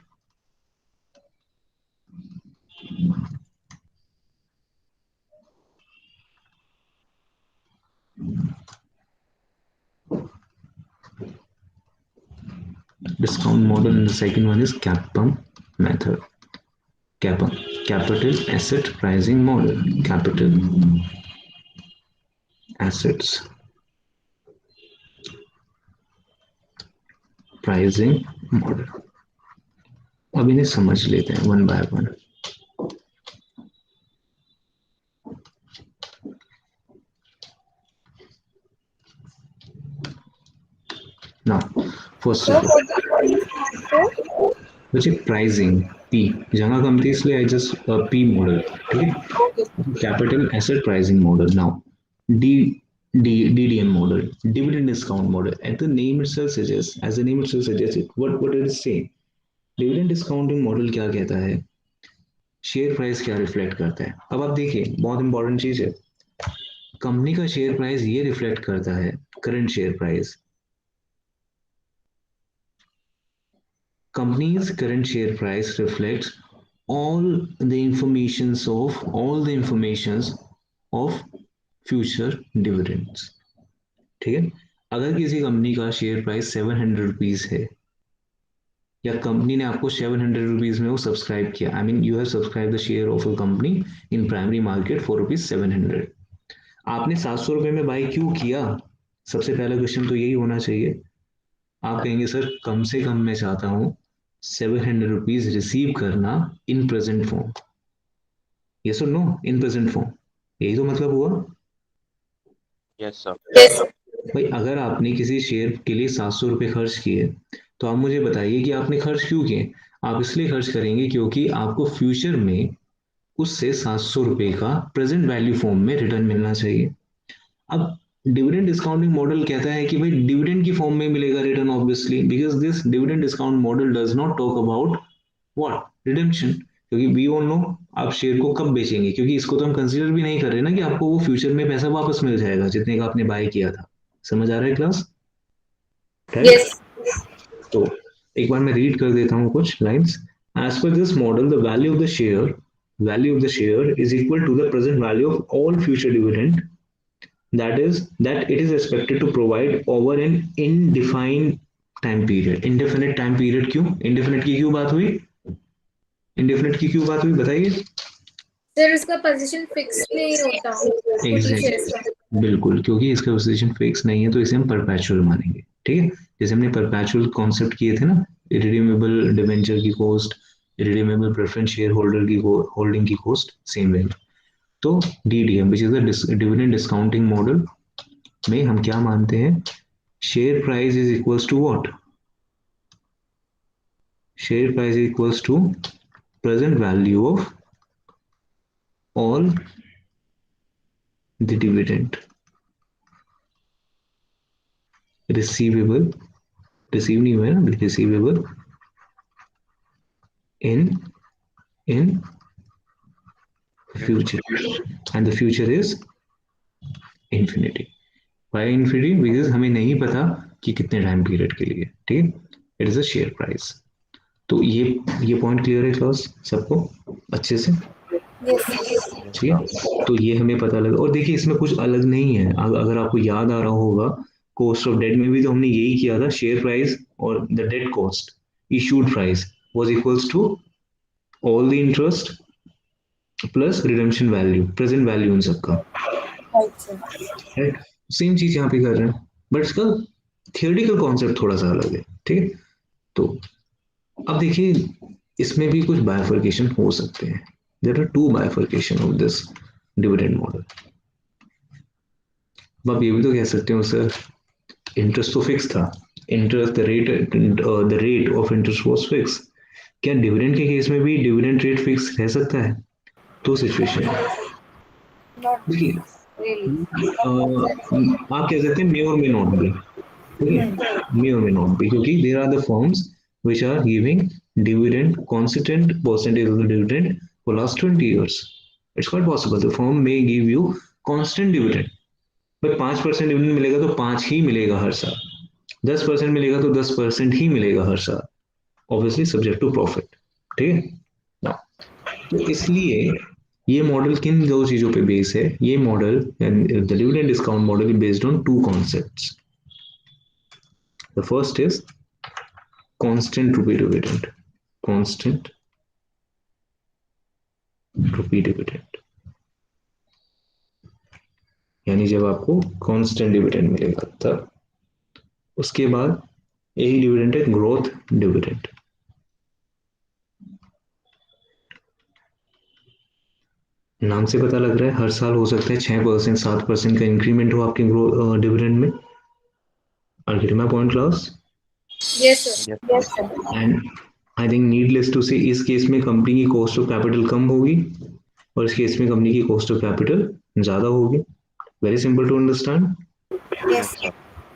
Speaker 1: discount model, and the second one is CAPM method। capital asset pricing model. Capital assets pricing model. अब इन्हें समझ लेते हैं one by one. Now, first of all, which is pricing P. जगह कम थी इसलिए I just P model. ठीक है? Capital asset pricing model. Now, DDM model, dividend discount model. And the name itself suggests, as the name itself suggests, what it is saying. Dividend discounting model क्या कहता है? Share price क्या reflect करता है? अब आप देखिए, बहुत इंपॉर्टेंट चीज है. कंपनी का शेयर प्राइस ये रिफ्लेक्ट करता है current share price. Company's current share price reflects all the informations of future dividends. ठीक है. अगर किसी कंपनी का शेयर प्राइस 700 रुपीज है या कंपनी ने आपको 700 रुपीज में वो सब्सक्राइब किया, I mean you have subscribe the share of a company in primary market for rupees 700. आपने 700 रुपए में बाई क्यों किया? सबसे पहला क्वेश्चन तो यही होना चाहिए. आप कहेंगे सर कम से कम मैं चाहता हूं 700 रुपीज रिसीव करना इन प्रेजेंट फॉर्म. यस और नो? In present form. यही तो मतलब हुआ.
Speaker 3: Yes, sir.
Speaker 1: भाई अगर आपने किसी शेयर के लिए 700 रुपए खर्च किए तो आप मुझे बताइए कि आपने खर्च क्यों किए. आप इसलिए खर्च करेंगे क्योंकि आपको फ्यूचर में उससे 700 रुपए का प्रेजेंट वैल्यू फॉर्म में रिटर्न मिलना चाहिए. अब डिविडेंड डिस्काउंटिंग मॉडल कहता है कि भाई डिविडेंड की फॉर्म में मिलेगा return obviously, because this dividend discount model does not talk about what redemption. क्योंकि वी ऑल नो आप शेयर को कब बेचेंगे, क्योंकि इसको तो हम कंसीडर भी नहीं कर रहे ना कि आपको वो फ्यूचर में पैसा वापस मिल जाएगा जितने का आपने बाय किया था. समझ आ रहा है क्लास?
Speaker 4: Yes.
Speaker 1: तो एक बार मैं रीड कर देता हूँ कुछ lines. As per this model the value of the share is equal to the present value of all future dividend that it is expected to provide over an indefined time period. Indefinite time period क्यों? Indefinite की क्यों बात हुई? Indefinite की क्यों बात हुई बताइए?
Speaker 2: सर उसका पोजीशन फिक्स नहीं होता shares का.
Speaker 1: बिल्कुल, क्योंकि इसका पोजीशन फिक्स नहीं है तो इसे हम परपेचुअल मानेंगे. ठीक है. जैसे हमने परपेचुअल कॉन्सेप्ट किए थे ना, इरिडीमेबल डिबेंचर की cost, irredeemable preference share holder की होल्डिंग की कॉस्ट, सेम वे. तो DDM which is the dividend discounting model में हम क्या मानते हैं? Share price is equals to what? Share price is equals to present value of all the dividend receivable, receive नहीं हुआ ना, receivable in future, and the future is infinity. Why infinity? Because हमें नहीं पता कि कितने टाइम पीरियड के लिए. ठीक है. It is a share price. तो ये पॉइंट क्लियर है क्लास सबको अच्छे से? ठीक है. तो ये हमें पता लगा. और देखिए इसमें कुछ अलग नहीं है. अगर आपको याद आ रहा होगा कॉस्ट ऑफ डेट में भी तो हमने यही किया था. शेयर प्राइस और the debt cost issued price was equals to all the interest plus redemption value, present value उन सबका. सेम चीज यहाँ पे कर रहे हैं बट इसका थियोरेटिकल कॉन्सेप्ट थोड़ा सा अलग है. ठीक है. तो अब देखिए इसमें भी कुछ बाइफर्केशन हो सकते हैं. There are two bifurcation of this dividend model. अब आप ये भी तो कह सकते हो सर इंटरेस्ट तो फिक्स था, interest the rate of interest was fix. क्या डिविडेंड के केस में भी डिविडेंड रेट फिक्स रह सकता है? तो सिचुएशन देखिए आप कह सकते हैं मे और मे नॉट बी. ठीक है. मे और मे नॉट बी क्योंकि there are the firms which are giving dividend consistent percentage of the dividend for last 20 years. It's quite possible the firm may give you constant dividend. but 5% dividend मिलेगा तो 5 ही मिलेगा हर साल. 10% मिलेगा तो 10% ही मिलेगा हर साल. Obviously subject to profit. ठीक है. तो इसलिए ये मॉडल किन दो चीजों पे बेस है? ये model the dividend discount model is based on two concepts. The first is constant rupee dividend. Constant rupee dividend, यानी जब आपको कांस्टेंट डिविडेंड मिलेगा तब। उसके बाद यही डिविडेंड है ग्रोथ डिविडेंड। नाम से पता लग रहा है हर साल हो सकता है 6% 7% का इंक्रीमेंट हो आपके डिविडेंड में। Are getting my point class?
Speaker 2: Yes, sir.
Speaker 3: Yes,
Speaker 4: Yes,
Speaker 3: sir.
Speaker 4: sir.
Speaker 1: And I think needless to say इस केस में कंपनी की कॉस्ट ऑफ कैपिटल कम होगी और इस केस में कंपनी की कॉस्ट ऑफ कैपिटल ज्यादा होगी। Very simple to understand.
Speaker 4: Yes,
Speaker 3: Yes,
Speaker 4: sir.
Speaker 3: sir.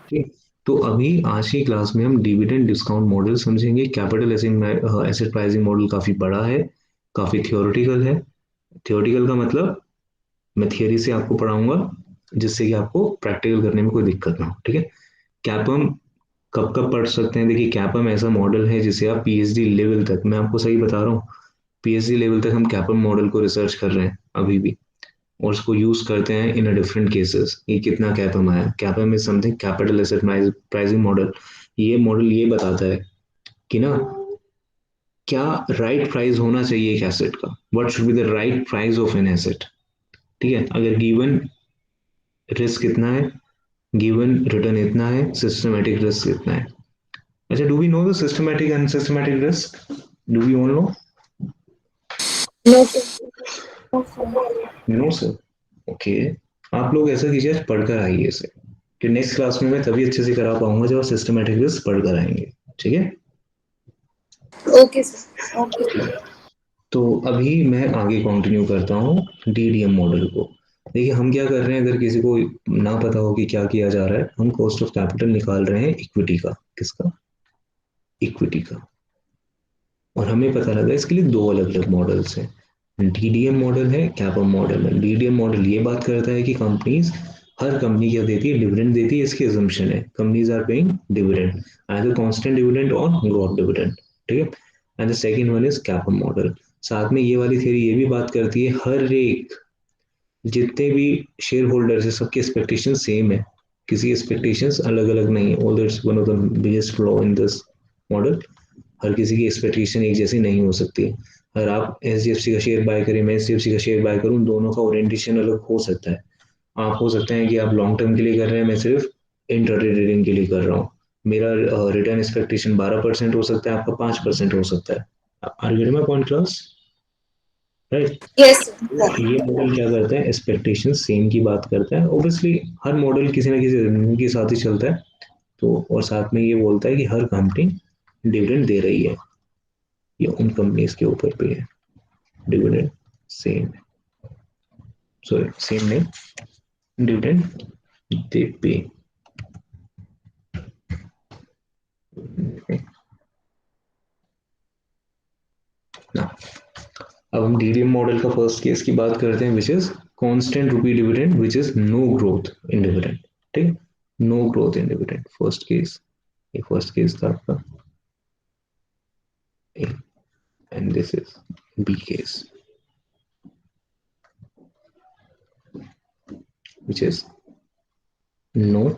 Speaker 1: ठीक, तो अभी आज की क्लास में हम डिविडेंड डिस्काउंट मॉडल समझेंगे। कैपिटल एसेट प्राइसिंग मॉडल काफी बड़ा है, काफी थियोरेटिकल है। थियोरेटिकल का मतलब मैं थियोरी से आपको पढ़ाऊंगा जिससे कि आपको प्रैक्टिकल करने में कोई दिक्कत ना हो। ठीक है, कैपम कब कब पढ़ सकते हैं? देखिए कैपम ऐसा मॉडल है जिसे आप पीएचडी लेवल तक, मैं आपको सही बता रहा हूँ, पीएचडी लेवल तक हम कैपम मॉडल को रिसर्च कर रहे हैं अभी भी, और उसको यूज करते हैं इन अ डिफरेंट केसेस। ये कितना कैपम आया, कैपम is something capital asset pricing model. ये मॉडल ये बताता है कि ना क्या राइट प्राइस होना चाहिए एक एसेट का, what should be the right price of an asset. ठीक है, अगर गिवन रिस्क कितना है, गिवन रिटर्न इतना है, सिस्टमेटिक रिस्क कितना है। अच्छा, do we know the systematic and systematic risk? Do we all know?
Speaker 2: No, sir.
Speaker 4: No, sir.
Speaker 1: No sir. Okay, आप लोग ऐसा कीजिए, आज पढ़कर आइए इसे, कि नेक्स्ट क्लास में मैं तभी अच्छे से करा पाऊंगा जब आप सिस्टमेटिक रिस्क पढ़कर आएंगे। ठीक है,
Speaker 2: Okay, sir.
Speaker 4: Okay.
Speaker 1: तो अभी मैं आगे कंटिन्यू करता हूँ डीडीएम मॉडल को। देखिए हम क्या कर रहे हैं, अगर किसी को ना पता हो कि क्या किया जा रहा है, हम कॉस्ट ऑफ कैपिटल निकाल रहे हैं इक्विटी का। किसका? इक्विटी का। और हमें पता लगा इसके लिए दो अलग अलग मॉडल्स हैं, डीडीएम मॉडल है, कैपम मॉडल है। डीडीएम मॉडल ये बात करता है कि कंपनीज, हर कंपनी क्या देती है, डिविडेंड देती है, इसकी assumption है companies are paying dividend, either constant dividend और ग्रोथ डिविडेंड। ठीक है, and the second one is CAPM model. साथ में ये वाली थ्योरी ये भी बात करती है हर एक जितने भी शेयर होल्डर्स है सबकी एक्सपेक्टेशन सेम है, किसी एक्सपेक्टेशंस अलग अलग नहीं है। All that's one of the biggest flaw in this model. हर किसी की एक्सपेक्टेशन एक जैसी नहीं हो सकती। अगर आप एचडीएफसी का शेयर बाय करें, मैं एचडीएफसी का शेयर बाय करूं, दोनों का ओरिएंटेशन अलग हो सकता है। आप हो सकते हैं कि आप लॉन्ग टर्म के लिए कर रहे हैं, मैं सिर्फ इंट्राडे ट्रेडिंग के लिए कर रहा हूँ। मेरा रिटर्न एक्सपेक्टेशन 12% हो सकता है, आपका 5% हो सकता है। Are you getting my point class? Right.
Speaker 2: Yes, sir.
Speaker 1: ये मॉडल क्या करता है, एक्सपेक्टेशन सेम की बात करता है। ऑब्वियसली हर मॉडल किसी ना किसी रीजन के साथ ही चलता है, तो और साथ में ये बोलता है कि हर कंपनी डिविडेंड दे रही है, ये उन कंपनीज के ऊपर पे है डिविडेंड सेम, सॉरी सेम नहीं, डिविडेंड दे पे। ना, अब हम डीडीएम मॉडल का फर्स्ट केस की बात करते हैं, which is constant rupee dividend which is no growth in dividend. ठीक है, no growth in dividend first case, ये फर्स्ट केस था आपका A, and this is B case which is no,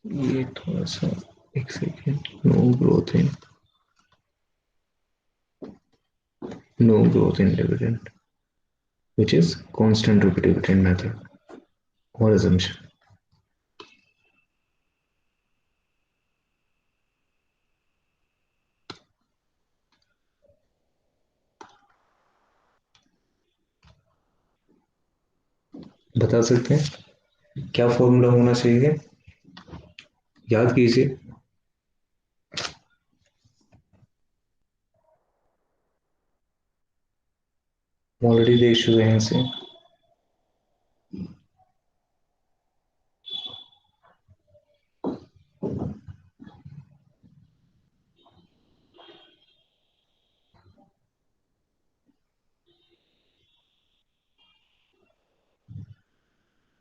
Speaker 1: ये थोड़ा सा एक second, no growth in, no growth in dividend which is constant repeated method or assumption। बता सकते हैं क्या फॉर्मूला होना चाहिए, याद कीजिए। ऑलरेडी देख चुके हैं इसे।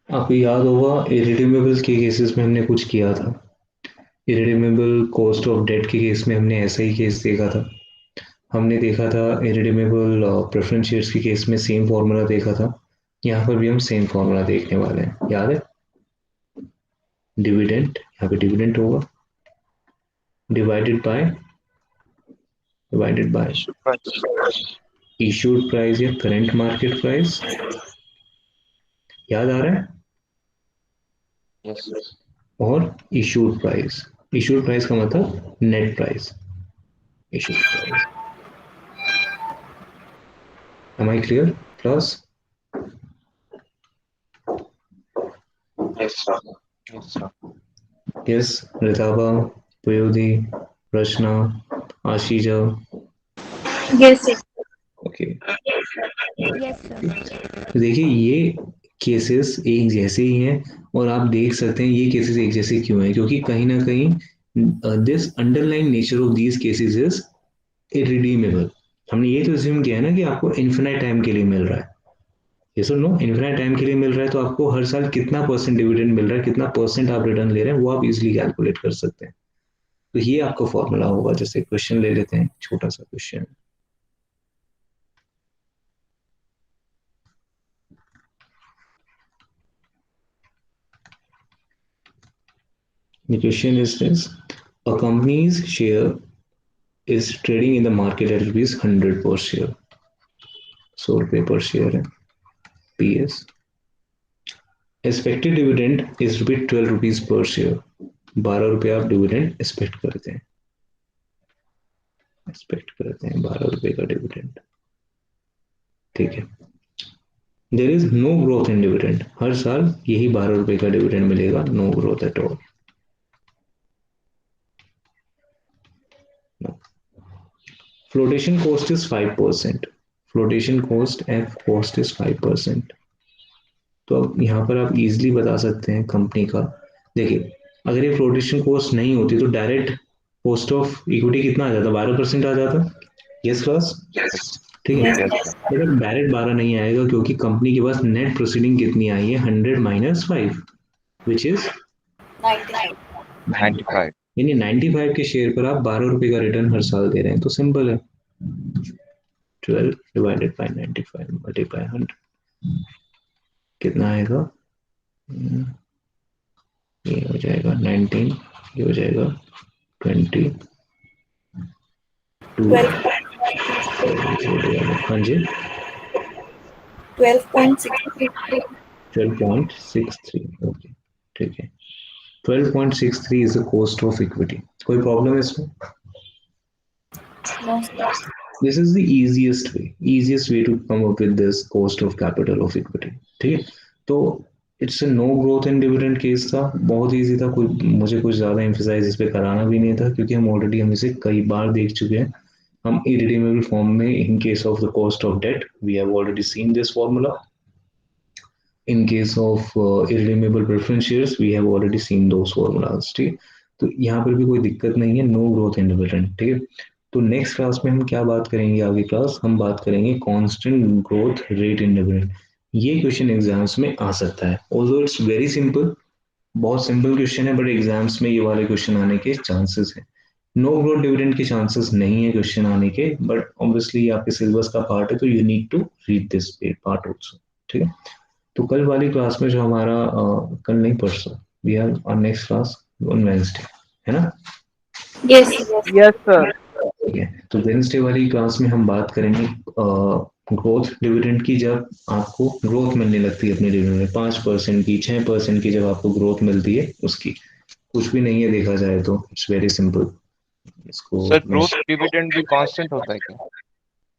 Speaker 1: आपको याद होगा इरिडीमेबल के केसेस में हमने कुछ किया था, इरिडीमेबल कॉस्ट ऑफ डेट के केस में हमने ऐसा ही केस देखा था। हमने देखा था इरिडीमेबल प्रेफरेंस शेयर्स के केस में सेम फॉर्मूला देखा था, यहाँ पर भी हम सेम फॉर्मूला देखने वाले हैं, याद है? डिविडेंड, यहाँ पे डिविडेंड होगा, divided by
Speaker 3: Issue price.
Speaker 1: issued price या current market price. याद आ रहा है?
Speaker 3: Yes.
Speaker 1: और issued price. Issued price का मतलब net price. Issued price. Am I clear? Plus
Speaker 3: Yes, sir. Yes, sir.
Speaker 1: yes, Ritava, Puyodi, Rachna, Ashija.
Speaker 4: Yes, sir.
Speaker 1: Okay.
Speaker 5: Yes, sir.
Speaker 1: तो देखिए ये केसेस एक जैसे ही हैं और आप देख सकते हैं ये केसेस एक जैसे क्यों हैं, क्योंकि कहीं ना कहीं this underline nature of these cases is irredeemable. हमने ये तो अज्यूम किया है ना कि आपको इन्फिनाइट टाइम के लिए मिल रहा है. ये सुन लो, इन्फिनाइट टाइम के लिए मिल रहा है तो आपको हर साल कितना परसेंट डिविडेंड मिल रहा है, कितना परसेंट आप रिटर्न ले रहे हैं, वो आप इजिली कैलकुलेट कर सकते हैं. तो ये आपका फॉर्मूला होगा. जैसे क्वेश्चन ले लेते हैं, छोटा सा question. The question is this: a company's share is trading in the market at rupees 100 per share. 100 रुपये per share है. PS. Expected dividend is रुपये 12 rupees per share. 12 रुपये आप डिविडेंड एक्सपेक्ट करते हैं. 12 रुपये का डिविडेंड. ठीक है. There is no growth in dividend. हर साल यही 12 रुपये का डिविडेंड मिलेगा. No growth at all. Flotation cost is 5%. Flotation cost F cost is 5%. तो अब यहाँ पर आप इजीली बता सकते हैं कंपनी का. देखिए अगर ये फ्लोटेशन कॉस्ट नहीं होती तो डायरेक्ट कॉस्ट ऑफ इक्विटी कितना आ जाता? 12% आ जाता. Yes class? ठीक है.
Speaker 3: Yes, sir.
Speaker 1: बट डायरेक्ट 12 नहीं आएगा क्योंकि कंपनी के पास नेट प्रोसीडिंग कितनी आई है? 100 माइनस 5 विच इज
Speaker 4: 95.
Speaker 3: 95.
Speaker 1: यानी 95 के शेयर पर आप 12 रुपए का रिटर्न हर साल दे रहे हैं. तो सिंपल है, 12 डिवाइडेड बाय 95 मल्टीप्लाई 100 कितना आएगा? ये हो जाएगा 19, ये हो जाएगा 20, 2.
Speaker 4: 12.
Speaker 1: हाँ जी,
Speaker 4: 12.63.
Speaker 1: 12.63. ओके ठीक है. 12.63 is the cost of equity. कोई प्रॉब्लम है इसमें?
Speaker 4: No, sir.
Speaker 1: This is the easiest way to come up with this cost of capital of equity. ठीक है. तो it's no growth in dividend case था. बहुत इजी था. कोई मुझे कुछ ज्यादा एम्फेसाइज इस पे कराना भी नहीं था क्योंकि हम इसे कई बार देख चुके हैं. हम इरिडीमेबल फॉर्म में in case of the cost of debt we have already seen this formula. In case of irredeemable preference shares we have already seen those formulas. ठीक है. तो यहाँ पर भी कोई दिक्कत नहीं है. No growth in dividend. ठीक है. तो नेक्स्ट क्लास में हम क्या बात करेंगे? आगे क्लास हम बात करेंगे constant growth rate in dividend. ये क्वेश्चन एग्जाम्स में आ सकता है. ऑल्दो इट्स वेरी सिंपल, बहुत सिंपल क्वेश्चन है, बट एग्जाम्स में ये वाले क्वेश्चन आने के चांसेस हैं. नो ग्रोथ डिविडेंड के चांसेस नहीं है क्वेश्चन आने के, बट ऑब्वियसली ये आपके सिलेबस का पार्ट है तो you need to read this part also. ठीक है. तो कल वाली क्लास में जो हमारा कल नहीं परसों we have our next class on Wednesday, है ना?
Speaker 4: Yes, yes.
Speaker 6: Yes, sir.
Speaker 1: ठीक है. तो वेडनेसडे वाली क्लास में हम बात करेंगे ग्रोथ डिविडेंड की. जब आपको ग्रोथ मिलने लगती है अपने डिविडेंड में 5% की, 6% की, जब आपको ग्रोथ मिलती है उसकी. कुछ भी नहीं है देखा जाए तो. It's very simple. इसको
Speaker 3: सर ग्रोथ डिविडेंड भी कांस्टेंट होता है क्या?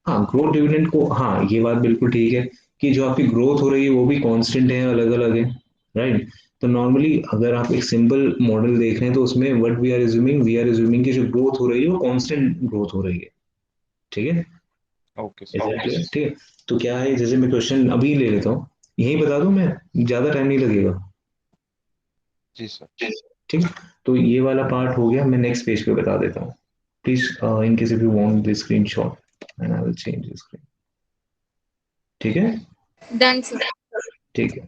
Speaker 1: हाँ ग्रोथ डिविडेंड को, हाँ ये बात बिल्कुल ठीक है कि जो आपकी ग्रोथ हो रही है वो भी कांस्टेंट है, अलग अलग है. राइट. तो नॉर्मली अगर आप एक सिंपल मॉडल देख रहे हैं तो उसमें व्हाट वी आर एज्यूमिंग कि जो ग्रोथ हो रही है वो कांस्टेंट ग्रोथ हो रही है. ठीक है.
Speaker 3: Okay
Speaker 1: Is
Speaker 3: sir.
Speaker 1: that clear? ठीक है. तो क्या है, जैसे मैं क्वेश्चन अभी ले लेता हूँ, यही बता दूं मैं, ज्यादा टाइम नहीं लगेगा.
Speaker 3: जी सर.
Speaker 1: ठीक है. तो ये वाला पार्ट हो गया. मैं नेक्स्ट पेज पे बता देता हूँ. Please in case if you want the screenshot and I will change the screen. ठीक है.
Speaker 2: Done, sir.
Speaker 1: ठीक है.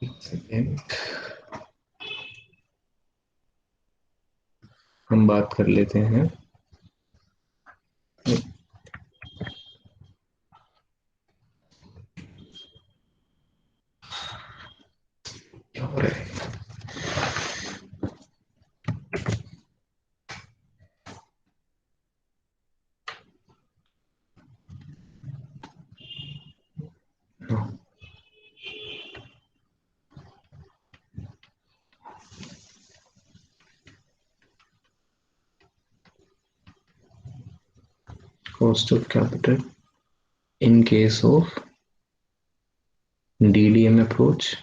Speaker 1: एक सेकेंड, हम बात कर लेते हैं. क्या हो रहा है? cost of capital in case of DDM approach,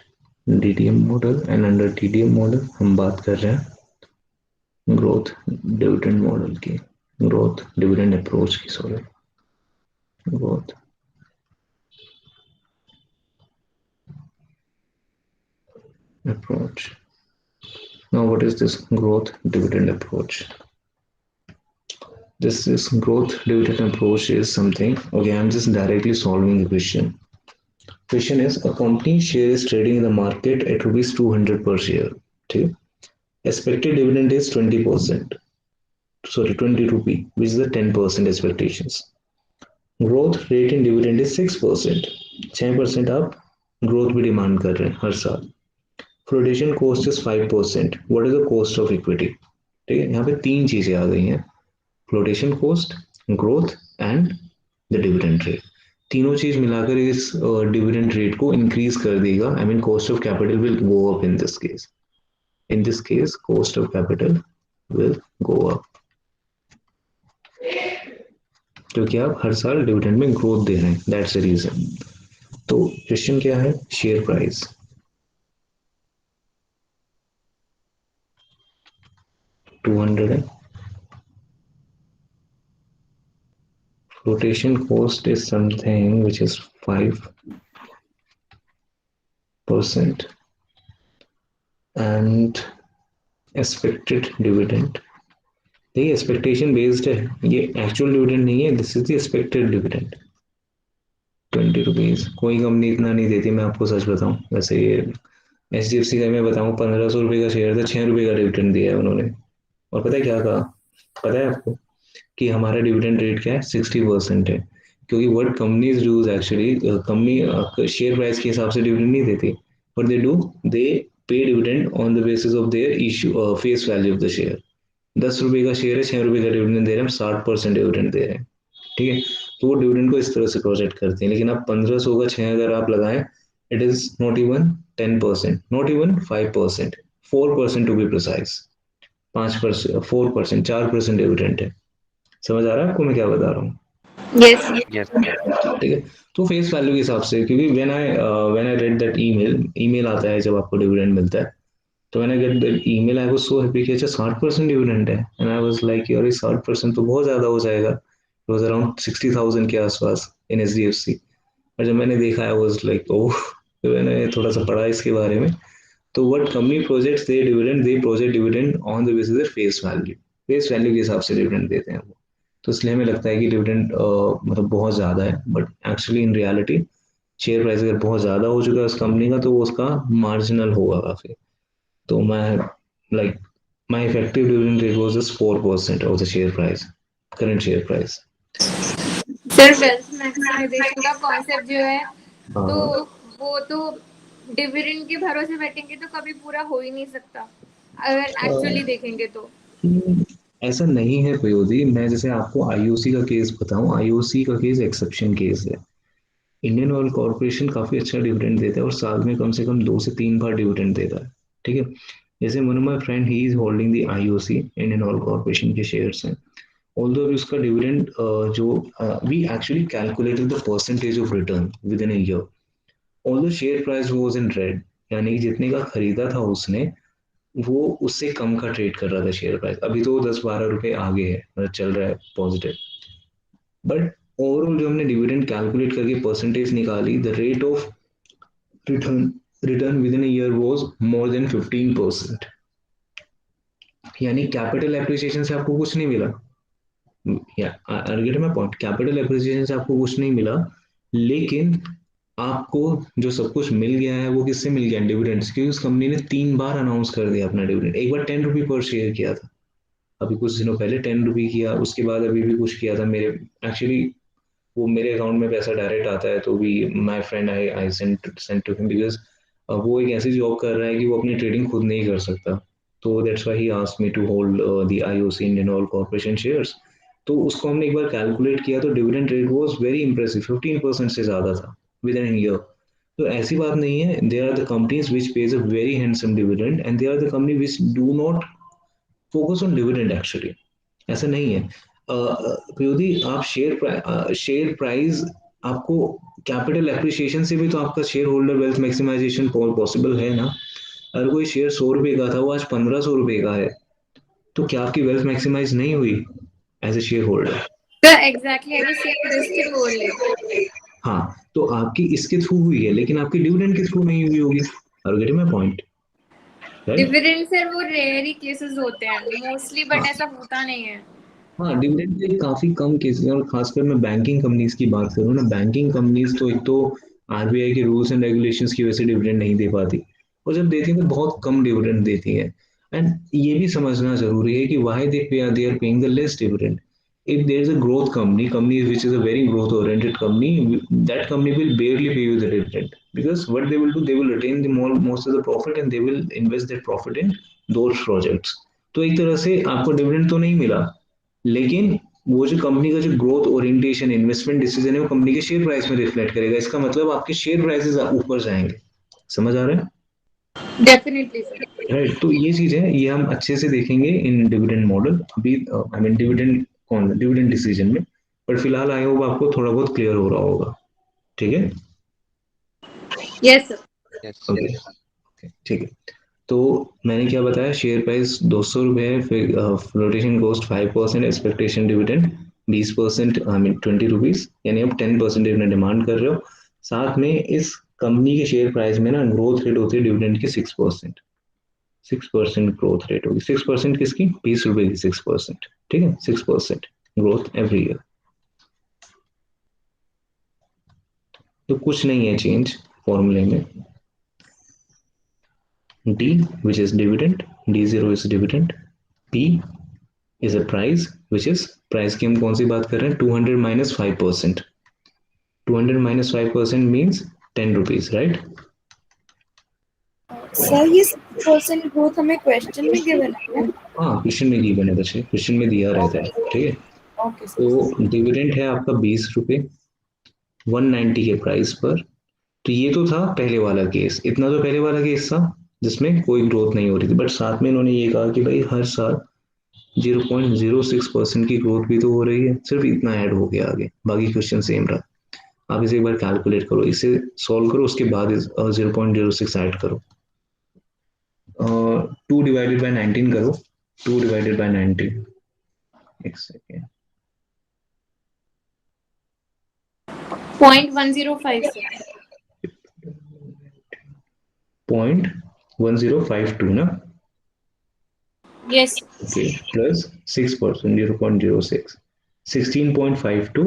Speaker 1: DDM model, and under DDM model हम बात कर रहे हैं ग्रोथ डिविडेंड मॉडल की, ग्रोथ डिविडेंड अप्रोच की, sorry, growth approach. Now what is this growth dividend approach? This growth dividend approach is something, okay, I'm just directly solving the question. Question is, a company share is trading in the market at rupees 200 per share. Okay? Expected dividend is 20%, sorry, 20 rupee, which is the 10% expectations. Growth rate in dividend is 6%. 6% आप growth भी demand कर रहे हैं हर साल. Flotation cost is 5%. What is the cost of equity? ठीक है, यहाँ पे तीन चीजें आ गई हैं, flotation cost, growth and the dividend rate. तीनों चीज मिलाकर इस डिविडेंड रेट को इंक्रीज कर देगा. I mean cost of capital will go up in this case. In this case cost of capital will go up क्योंकि आप हर साल डिविडेंड में ग्रोथ दे रहे हैं. That's the reason. तो क्वेश्चन क्या है? Share price. Flotation cost is something which is 5% and expected dividend. ये एक्सपेक्टेशन बेस्ड है, ये एक्चुअल डिविडेंड नहीं है. This is the expected dividend. 20 rupees. कोई कंपनी इतना नहीं देती, मैं आपको सच बताऊं. वैसे ये HDFC का मैं बताऊं 1500 रुपये का शेयर था, 6 रुपये का डिविडेंड दिया है उन्होंने. और पता है क्या कहा? पता है आपको कि हमारा डिविडेंड रेट क्या है? 60% है. क्योंकि what companies do is actually, company share price के हिसाब से डिविडेंड नहीं देती. व्हाट दे डू, दे पे dividend on the basis of their issue face value of the share. 10 रुपये का शेयर है, 6 रुपये का डिविडेंड दे रहे हैं, 60% डिविडेंड दे रहे हैं. ठीक है, तो वो डिविडेंड को इस तरह से प्रोजेक्ट करते हैं. लेकिन आप 1500 का 6 अगर आप लगाएं, it is not even 10%, not even 5%, 4% to be precise. 5%, 4%, 4% dividend है. समझ आ रहा है आपको मैं क्या बता रहा हूँ?
Speaker 5: Yes.
Speaker 3: Yes.
Speaker 1: ठीक है, तो फेस वैल्यू के हिसाब से, क्योंकि when I read that email आता है जब आपको डिविडेंड मिलता है, तो मैंने get that email, I was so happy कि अच्छा 60% डिविडेंड है. एंड आई वाज लाइक यार 60% तो बहुत ज्यादा हो जाएगा. इट वाज अराउंड 60,000 के आसपास इन HDFC. और जब मैंने देखा, आई वाज लाइक ओह. तो मैंने थोड़ा सा पढ़ा इसके बारे में. तो what company projects they dividend, they project dividend on the basis of face value. Face value के हिसाब से डिविडेंड देते हैं वो. तो इसलिए हमें लगता है कि डिविडेंड मतलब बहुत ज़्यादा है, but actually in reality share price अगर बहुत ज़्यादा हो चुका है उस कंपनी का, तो वो उसका मार्जिनल होगा काफ़ी. तो मैं like my effective dividend rate was just 4% of the share price, current share price.
Speaker 2: Sir wealth maximization का कॉन्सेप्ट जो है, तो वो तो डिविडेंड के भरोसे बैठेंगे तो कभी पूरा हो ही नहीं सकता अगर एक्चुअली देखेंगे तो.
Speaker 1: ऐसा नहीं है प्रयोदी. मैं जैसे आपको IOC का केस बताऊं, IOC का केस एक्सेप्शन केस है. इंडियन ऑयल कॉर्पोरेशन काफी अच्छा डिविडेंड देता है और साल में कम से कम 2 से 3 बार डिविडेंड देता है. ठीक है, जैसे one of my friend, he is holding the IOC, Indian Oil Corporation के शेयर्स हैं. ऑल्दो अभी उसका डिविडेंड जो we actually calculated the percentage of return with in a year. Although share price was in red, यानी कि जितने का खरीदा था उसने, वो उससे कम का ट्रेड कर रहा था शेयर प्राइस. अभी तो 10-12 रुपए आगे है, मतलब चल रहा है पॉजिटिव. बट ओवरऑल जो हमने डिविडेंड कैलकुलेट करके परसेंटेज निकाली, the rate of return with in a year was more than 15%. यानी कैपिटल एप्रिसिएशन से आपको कुछ नहीं मिला. पॉइंट, कैपिटल एप्रिसिएशन से आपको कुछ नहीं मिला, लेकिन आपको जो सब कुछ मिल गया है वो किससे मिल गया? डिविडेंड्स. क्योंकि उस कंपनी ने 3 बार अनाउंस कर दिया अपना डिविडेंड. एक बार 10 रुपये पर शेयर किया था, अभी कुछ दिनों पहले 10 रुपये किया, उसके बाद अभी भी कुछ किया था. मेरे एक्चुअली वो मेरे अकाउंट में पैसा डायरेक्ट आता है, तो भी my friend I sent to him, because वो एक ऐसी जॉब कर रहा है कि वो अपनी ट्रेडिंग खुद नहीं कर सकता. तो that's why he asked me to hold the IOC, Indian Oil Corporation shares. तो उसको हमने एक बार कैलकुलेट किया, तो dividend rate was very impressive, 15% से ज़्यादा था विद इन ईयर. तो ऐसी बात नहीं है. There are the companies which pays a very handsome dividend and there are the company which do not focus on dividend actually. ऐसा नहीं है. प्रयोति आप शेयर प्राइस आपको कैपिटल एप्रिसिएशन से भी तो आपका share holder wealth maximization possible है ना। अगर कोई शेयर 100 रुपए का था वो आज 1500 रुपए का है तो क्या आपकी वेल्थ मैक्सिमाइज नहीं हुई as a share holder.
Speaker 2: Sir exactly I was saying this thing only.
Speaker 1: हाँ तो आपकी इसके थ्रू हुई है लेकिन आपकी डिविडेंड के थ्रू नहीं हुई होगी। Are getting my point right.
Speaker 2: Dividend sir वो रेयर ही केसेस होते हैं मोस्टली, बट ऐसा होता नहीं है।
Speaker 1: हाँ डिविडेंड के काफी कम केसेस हैं और खासकर मैं बैंकिंग कंपनीज की बात करूँ ना, बैंकिंग कंपनीज तो एक तो आरबीआई के रूल्स एंड रेगुलेशंस की वजह से डिविडेंड नहीं दे पाती और जब देती हैं तो बहुत कम डिविडेंड देती है। एंड ये भी समझना जरूरी है कि why they are paying the less dividend. If there is a growth company which is a very growth oriented company, that company will barely pay you the dividend because what they will do, they will retain the most of the profit and they will invest that profit in those projects. तो एक तरह से आपको dividend तो नहीं मिला लेकिन वो जो कंपनी का जो ग्रोथ ओरिएंटेशन इन्वेस्टमेंट डिसीजन है वो कंपनी के शेयर प्राइस में रिफ्लेक्ट करेगा। इसका मतलब आपके शेयर प्राइसेस ऊपर जाएंगे। समझ आ रहा है
Speaker 2: डेफिनेटली सर।
Speaker 1: राइट। तो ये चीज है ये हम अच्छे से देखेंगे इन डिविडेंड मॉडल अभी आई मीन डिविडेंड डिसीजन में। पर फिलहाल आई होप आपको थोड़ा बहुत क्लियर हो रहा होगा। ठीक है
Speaker 2: यस सर।
Speaker 3: Yes.
Speaker 1: ओके ठीक है। तो मैंने क्या बताया शेयर प्राइस 200 रुपये है फिर flotation cost 5% expectation dividend 20% I mean 20 rupees यानी आप 10% अपना डिमांड कर रहे हो। साथ में इस कंपनी के शेयर प्राइस में ना ग्रोथ रेट होती है डिविडेंड की 6%। 6% ग्रोथ रेट होगी। 6% किसकी 20 रुपए की 6%। ठीक है 6% ग्रोथ एवरी ईयर। तो कुछ नहीं है चेंज फॉर्मूले में। D which is dividend, D0 is dividend, P is a price which is price की हम कौन सी बात कर रहे हैं 200 minus 5%। 200 minus 5% means 10 rupees right।
Speaker 4: Sir ये 6% ग्रोथ हमें क्वेश्चन में गिवन है क्या?
Speaker 1: हाँ क्वेश्चन में गिवन है बच्चे क्वेश्चन में दिया रहता है। ठीक है
Speaker 4: ओके सर।
Speaker 1: तो डिविडेंड है आपका 20 रुपए 190 के प्राइस पर। तो ये तो था पहले वाला केस। इतना तो पहले वाला केस था जिसमें कोई ग्रोथ नहीं हो रही थी बट साथ में इन्होंने ये कहा कि भाई हर साल 0.06% की ग्रोथ भी तो हो रही है। सिर्फ इतना ऐड हो गया आगे बाकी क्वेश्चन सेम रहा। आप इसे एक बार कैलकुलेट करो इसे सॉल्व करो उसके बाद 0.06 ऐड करो। 2 डिवाइडेड बाय 19 करो 2 डिवाइडेड बाय 19 एक सेकेंड
Speaker 2: 0.105 सर।
Speaker 1: 0.1052 ना।
Speaker 2: यस।
Speaker 1: Okay, plus 6% 0.06 16.52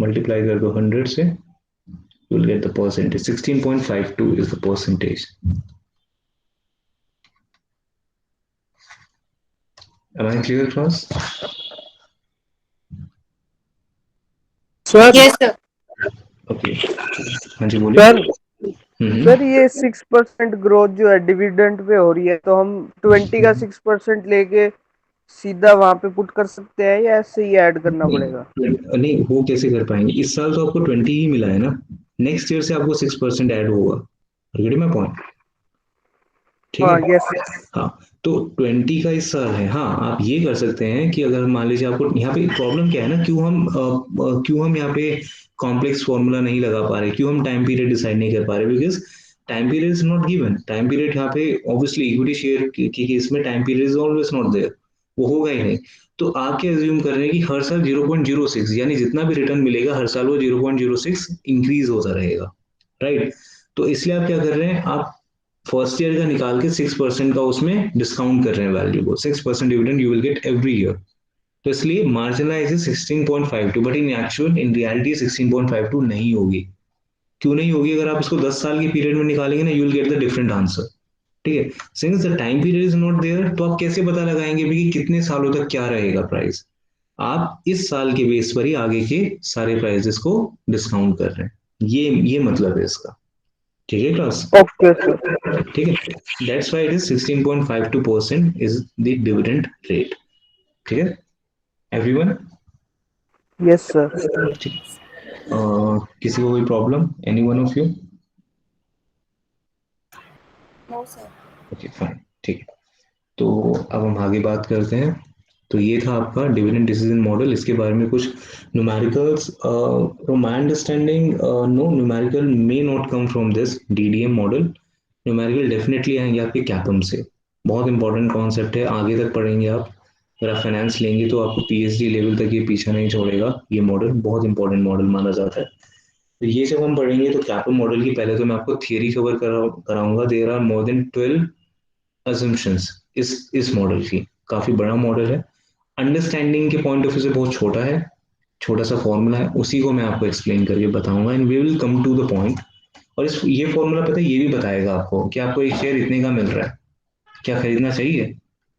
Speaker 1: multiply कर दो 100 से you will get the percentage 16.52 is the percentage। Am I clear class?
Speaker 6: Sir
Speaker 2: yes sir.
Speaker 1: Okay हाँ जी बोलिए।
Speaker 6: सर सर ये 6% ग्रोथ जो है डिविडेंड पे हो रही है तो हम 20 का 6% लेके सीधा वहां पे पुट कर सकते हैं या ऐसे ही ऐड करना पड़ेगा?
Speaker 1: नहीं वो कैसे कर पाएंगे इस साल तो आपको 20 ही मिला है ना। नेक्स्ट ईयर से आपको 6% ऐड होगा। Gate my point. ठीक
Speaker 6: हाँ
Speaker 1: है
Speaker 6: यस।
Speaker 1: हाँ तो 20 का इस साल है। हाँ आप ये कर सकते हैं कि अगर मान लीजिए आपको यहाँ पे प्रॉब्लम क्या है ना क्यों हम यहाँ पे कॉम्प्लेक्स फॉर्मूला नहीं लगा पा रहे क्यों हम टाइम पीरियड डिसाइड नहीं कर पा रहे because time period is not given. Time period यहाँ पे ऑब्वियसली इक्विटी शेयर के केस में time period is always not there वो होगा ही नहीं। तो आप क्या एज्यूम कर रहे हैं कि हर साल 0.06 यानी जितना भी रिटर्न मिलेगा हर साल वो 0.06 इंक्रीज होता रहेगा राइट। तो इसलिए आप क्या कर रहे हैं आप फर्स्ट ईयर का निकाल के 6% का उसमें डिस्काउंट कर रहे हैं वैल्यू को 6% dividend you will get every year. तो इसलिए marginalise is 16.52 but in actual in reality 16.52 नहीं होगी। क्यों नहीं होगी अगर आप इसको 10 साल के पीरियड में निकालेंगे ना you will get the different answer. ठीक है since the time period is not there तो आप कैसे पता लगाएंगे भी कि कितने सालों तक क्या रहेगा प्राइस। आप इस साल के बेस पर ही आगे के सारे प्राइसेस को डिस्काउंट कर रहे हैं। ये मतलब है इसका। ठीक है क्लास।
Speaker 6: Okay sir.
Speaker 1: ठीक है that's why it is 16.52% is the dividend rate. ठीक है एवरीवन।
Speaker 6: Yes sir.
Speaker 1: ठीक किसी को कोई problem any one of you.
Speaker 4: No sir.
Speaker 1: Okay fine ठीक है। तो अब हम आगे बात करते हैं। तो ये था आपका डिविडेंड डिसीजन मॉडल। इसके बारे में कुछ numericals, from my understanding no numerical may not come from this DDM model. Numerical definitely आएंगे आपके कैपम से। बहुत इंपॉर्टेंट कॉन्सेप्ट है, आगे तक पढ़ेंगे आप। अगर आप फाइनेंस लेंगे तो आपको पीएचडी लेवल तक ये पीछा नहीं छोड़ेगा। ये मॉडल बहुत इंपॉर्टेंट मॉडल माना जाता है। तो ये जब हम पढ़ेंगे तो कैपम मॉडल की पहले तो मैं आपको थियरी कवर कराऊंगा। There are more than 12 assumptions इस मॉडल की। काफी बड़ा मॉडल है, अंडरस्टैंडिंग के पॉइंट ऑफ व्यू से बहुत छोटा है। छोटा सा फॉर्मूला है, उसी को मैं आपको एक्सप्लेन करके बताऊंगा and we will come to the point. और इस ये फॉर्मूला पता है ये भी बताएगा आपको कि आपको एक शेयर इतने का मिल रहा है, क्या खरीदना चाहिए।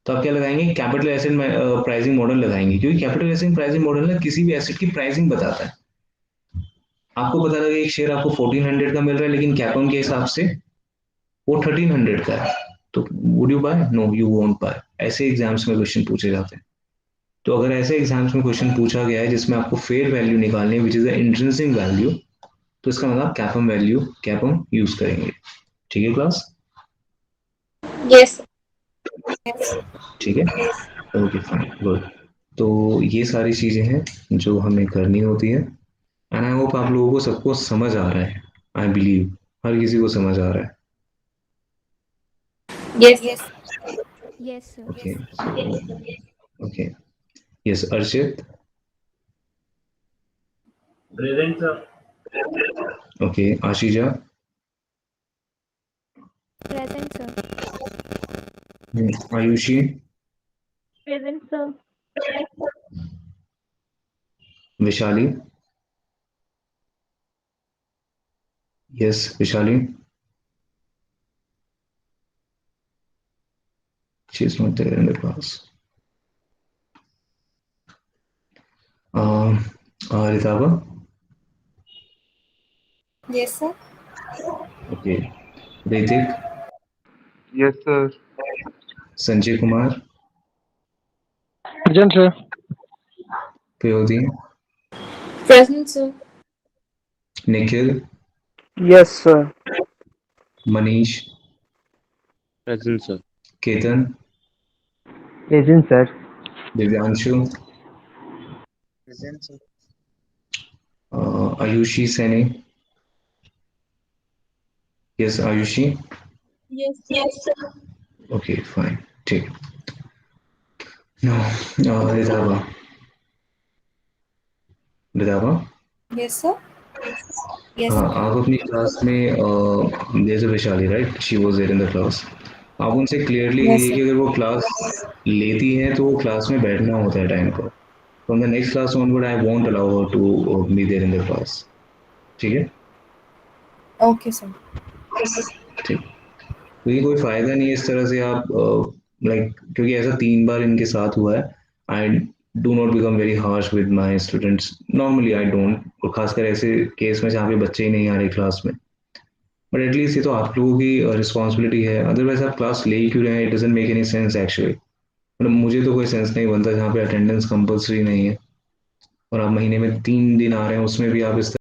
Speaker 1: तो आप क्या लगाएंगे, कैपिटल एसेट प्राइसिंग मॉडल लगाएंगे, क्योंकि कैपिटल एसेट प्राइसिंग मॉडल ना किसी भी एसेट की प्राइसिंग बताता है। आपको पता लगा एक शेयर आपको 1400 का मिल रहा है लेकिन कैपम के हिसाब से वो 1300 का है, तो would you buy? No, you won't buy. ऐसे एग्जाम्स में क्वेश्चन पूछे जाते हैं। तो अगर ऐसे एग्जाम्स में क्वेश्चन पूछा गया है जिसमें आपको फेयर वैल्यू निकालनी है विच इज द इंट्रिंसिक वैल्यू, तो इसका मतलब आप कैपम यूज करेंगे। ठीक है क्लास?
Speaker 2: यस।
Speaker 1: ठीक है, ओके फाइन, गुड। तो ये सारी चीजें हैं जो हमें करनी होती है एंड आई होप आप लोगों को सबको समझ आ रहा है। आई बिलीव हर किसी को समझ आ रहा है।
Speaker 2: Yes.
Speaker 5: Yes, sir.
Speaker 1: Okay, okay, yes Archit.
Speaker 7: Present, sir.
Speaker 1: Okay, Ashija.
Speaker 5: Present, sir.
Speaker 1: Ayushi.
Speaker 5: Present, sir.
Speaker 1: Vishali. Yes Vishali. She is not there in the class. Ritaba.
Speaker 4: Yes, sir.
Speaker 1: Okay, Ritik.
Speaker 3: Yes, sir.
Speaker 1: Sanjay Kumar.
Speaker 8: Present, sir.
Speaker 1: Prayodi.
Speaker 2: Present sir.
Speaker 1: Nikhil.
Speaker 6: Yes sir.
Speaker 1: Manish.
Speaker 3: Present, sir.
Speaker 1: Ketan.
Speaker 8: Present, sir.
Speaker 1: Divyanshu.
Speaker 3: Present, sir.
Speaker 1: Ayushi Saini. Yes Ayushi.
Speaker 4: Yes, sir.
Speaker 1: Okay fine, ठीक। No, Ritaba. Ritaba.
Speaker 4: Yes, sir. Yes,
Speaker 1: हाँ,
Speaker 4: sir.
Speaker 1: आप अपनी class में जैसे Vaishali right, she was there in the class. आप उनसे clearly
Speaker 4: Yes,
Speaker 1: कहिए
Speaker 4: sir.
Speaker 1: कि अगर वो क्लास लेती है तो वो क्लास में बैठना होता है टाइम पर। From the next class onward I won't allow her to be there in the class. ठीक है?
Speaker 4: Okay, sir.
Speaker 1: ठीक। क्योंकि कोई फायदा नहीं है इस तरह से आप लाइक, क्योंकि ऐसा 3 बार इनके साथ हुआ है। I do not become very harsh with my students, normally I don't, और खासकर ऐसे केस में जहाँ पे बच्चे ही नहीं आ रहे क्लास में। बट एटलीस्ट ये तो आप लोगों की रिस्पॉन्सिबिलिटी है, अदरवाइज आप क्लास ले ही क्यों रहे हैं? It doesn't make any sense actually. मतलब मुझे तो कोई सेंस नहीं बनता जहाँ पे अटेंडेंस कंपलसरी नहीं है और आप महीने में 3 दिन आ रहे हैं, उसमें भी आप इस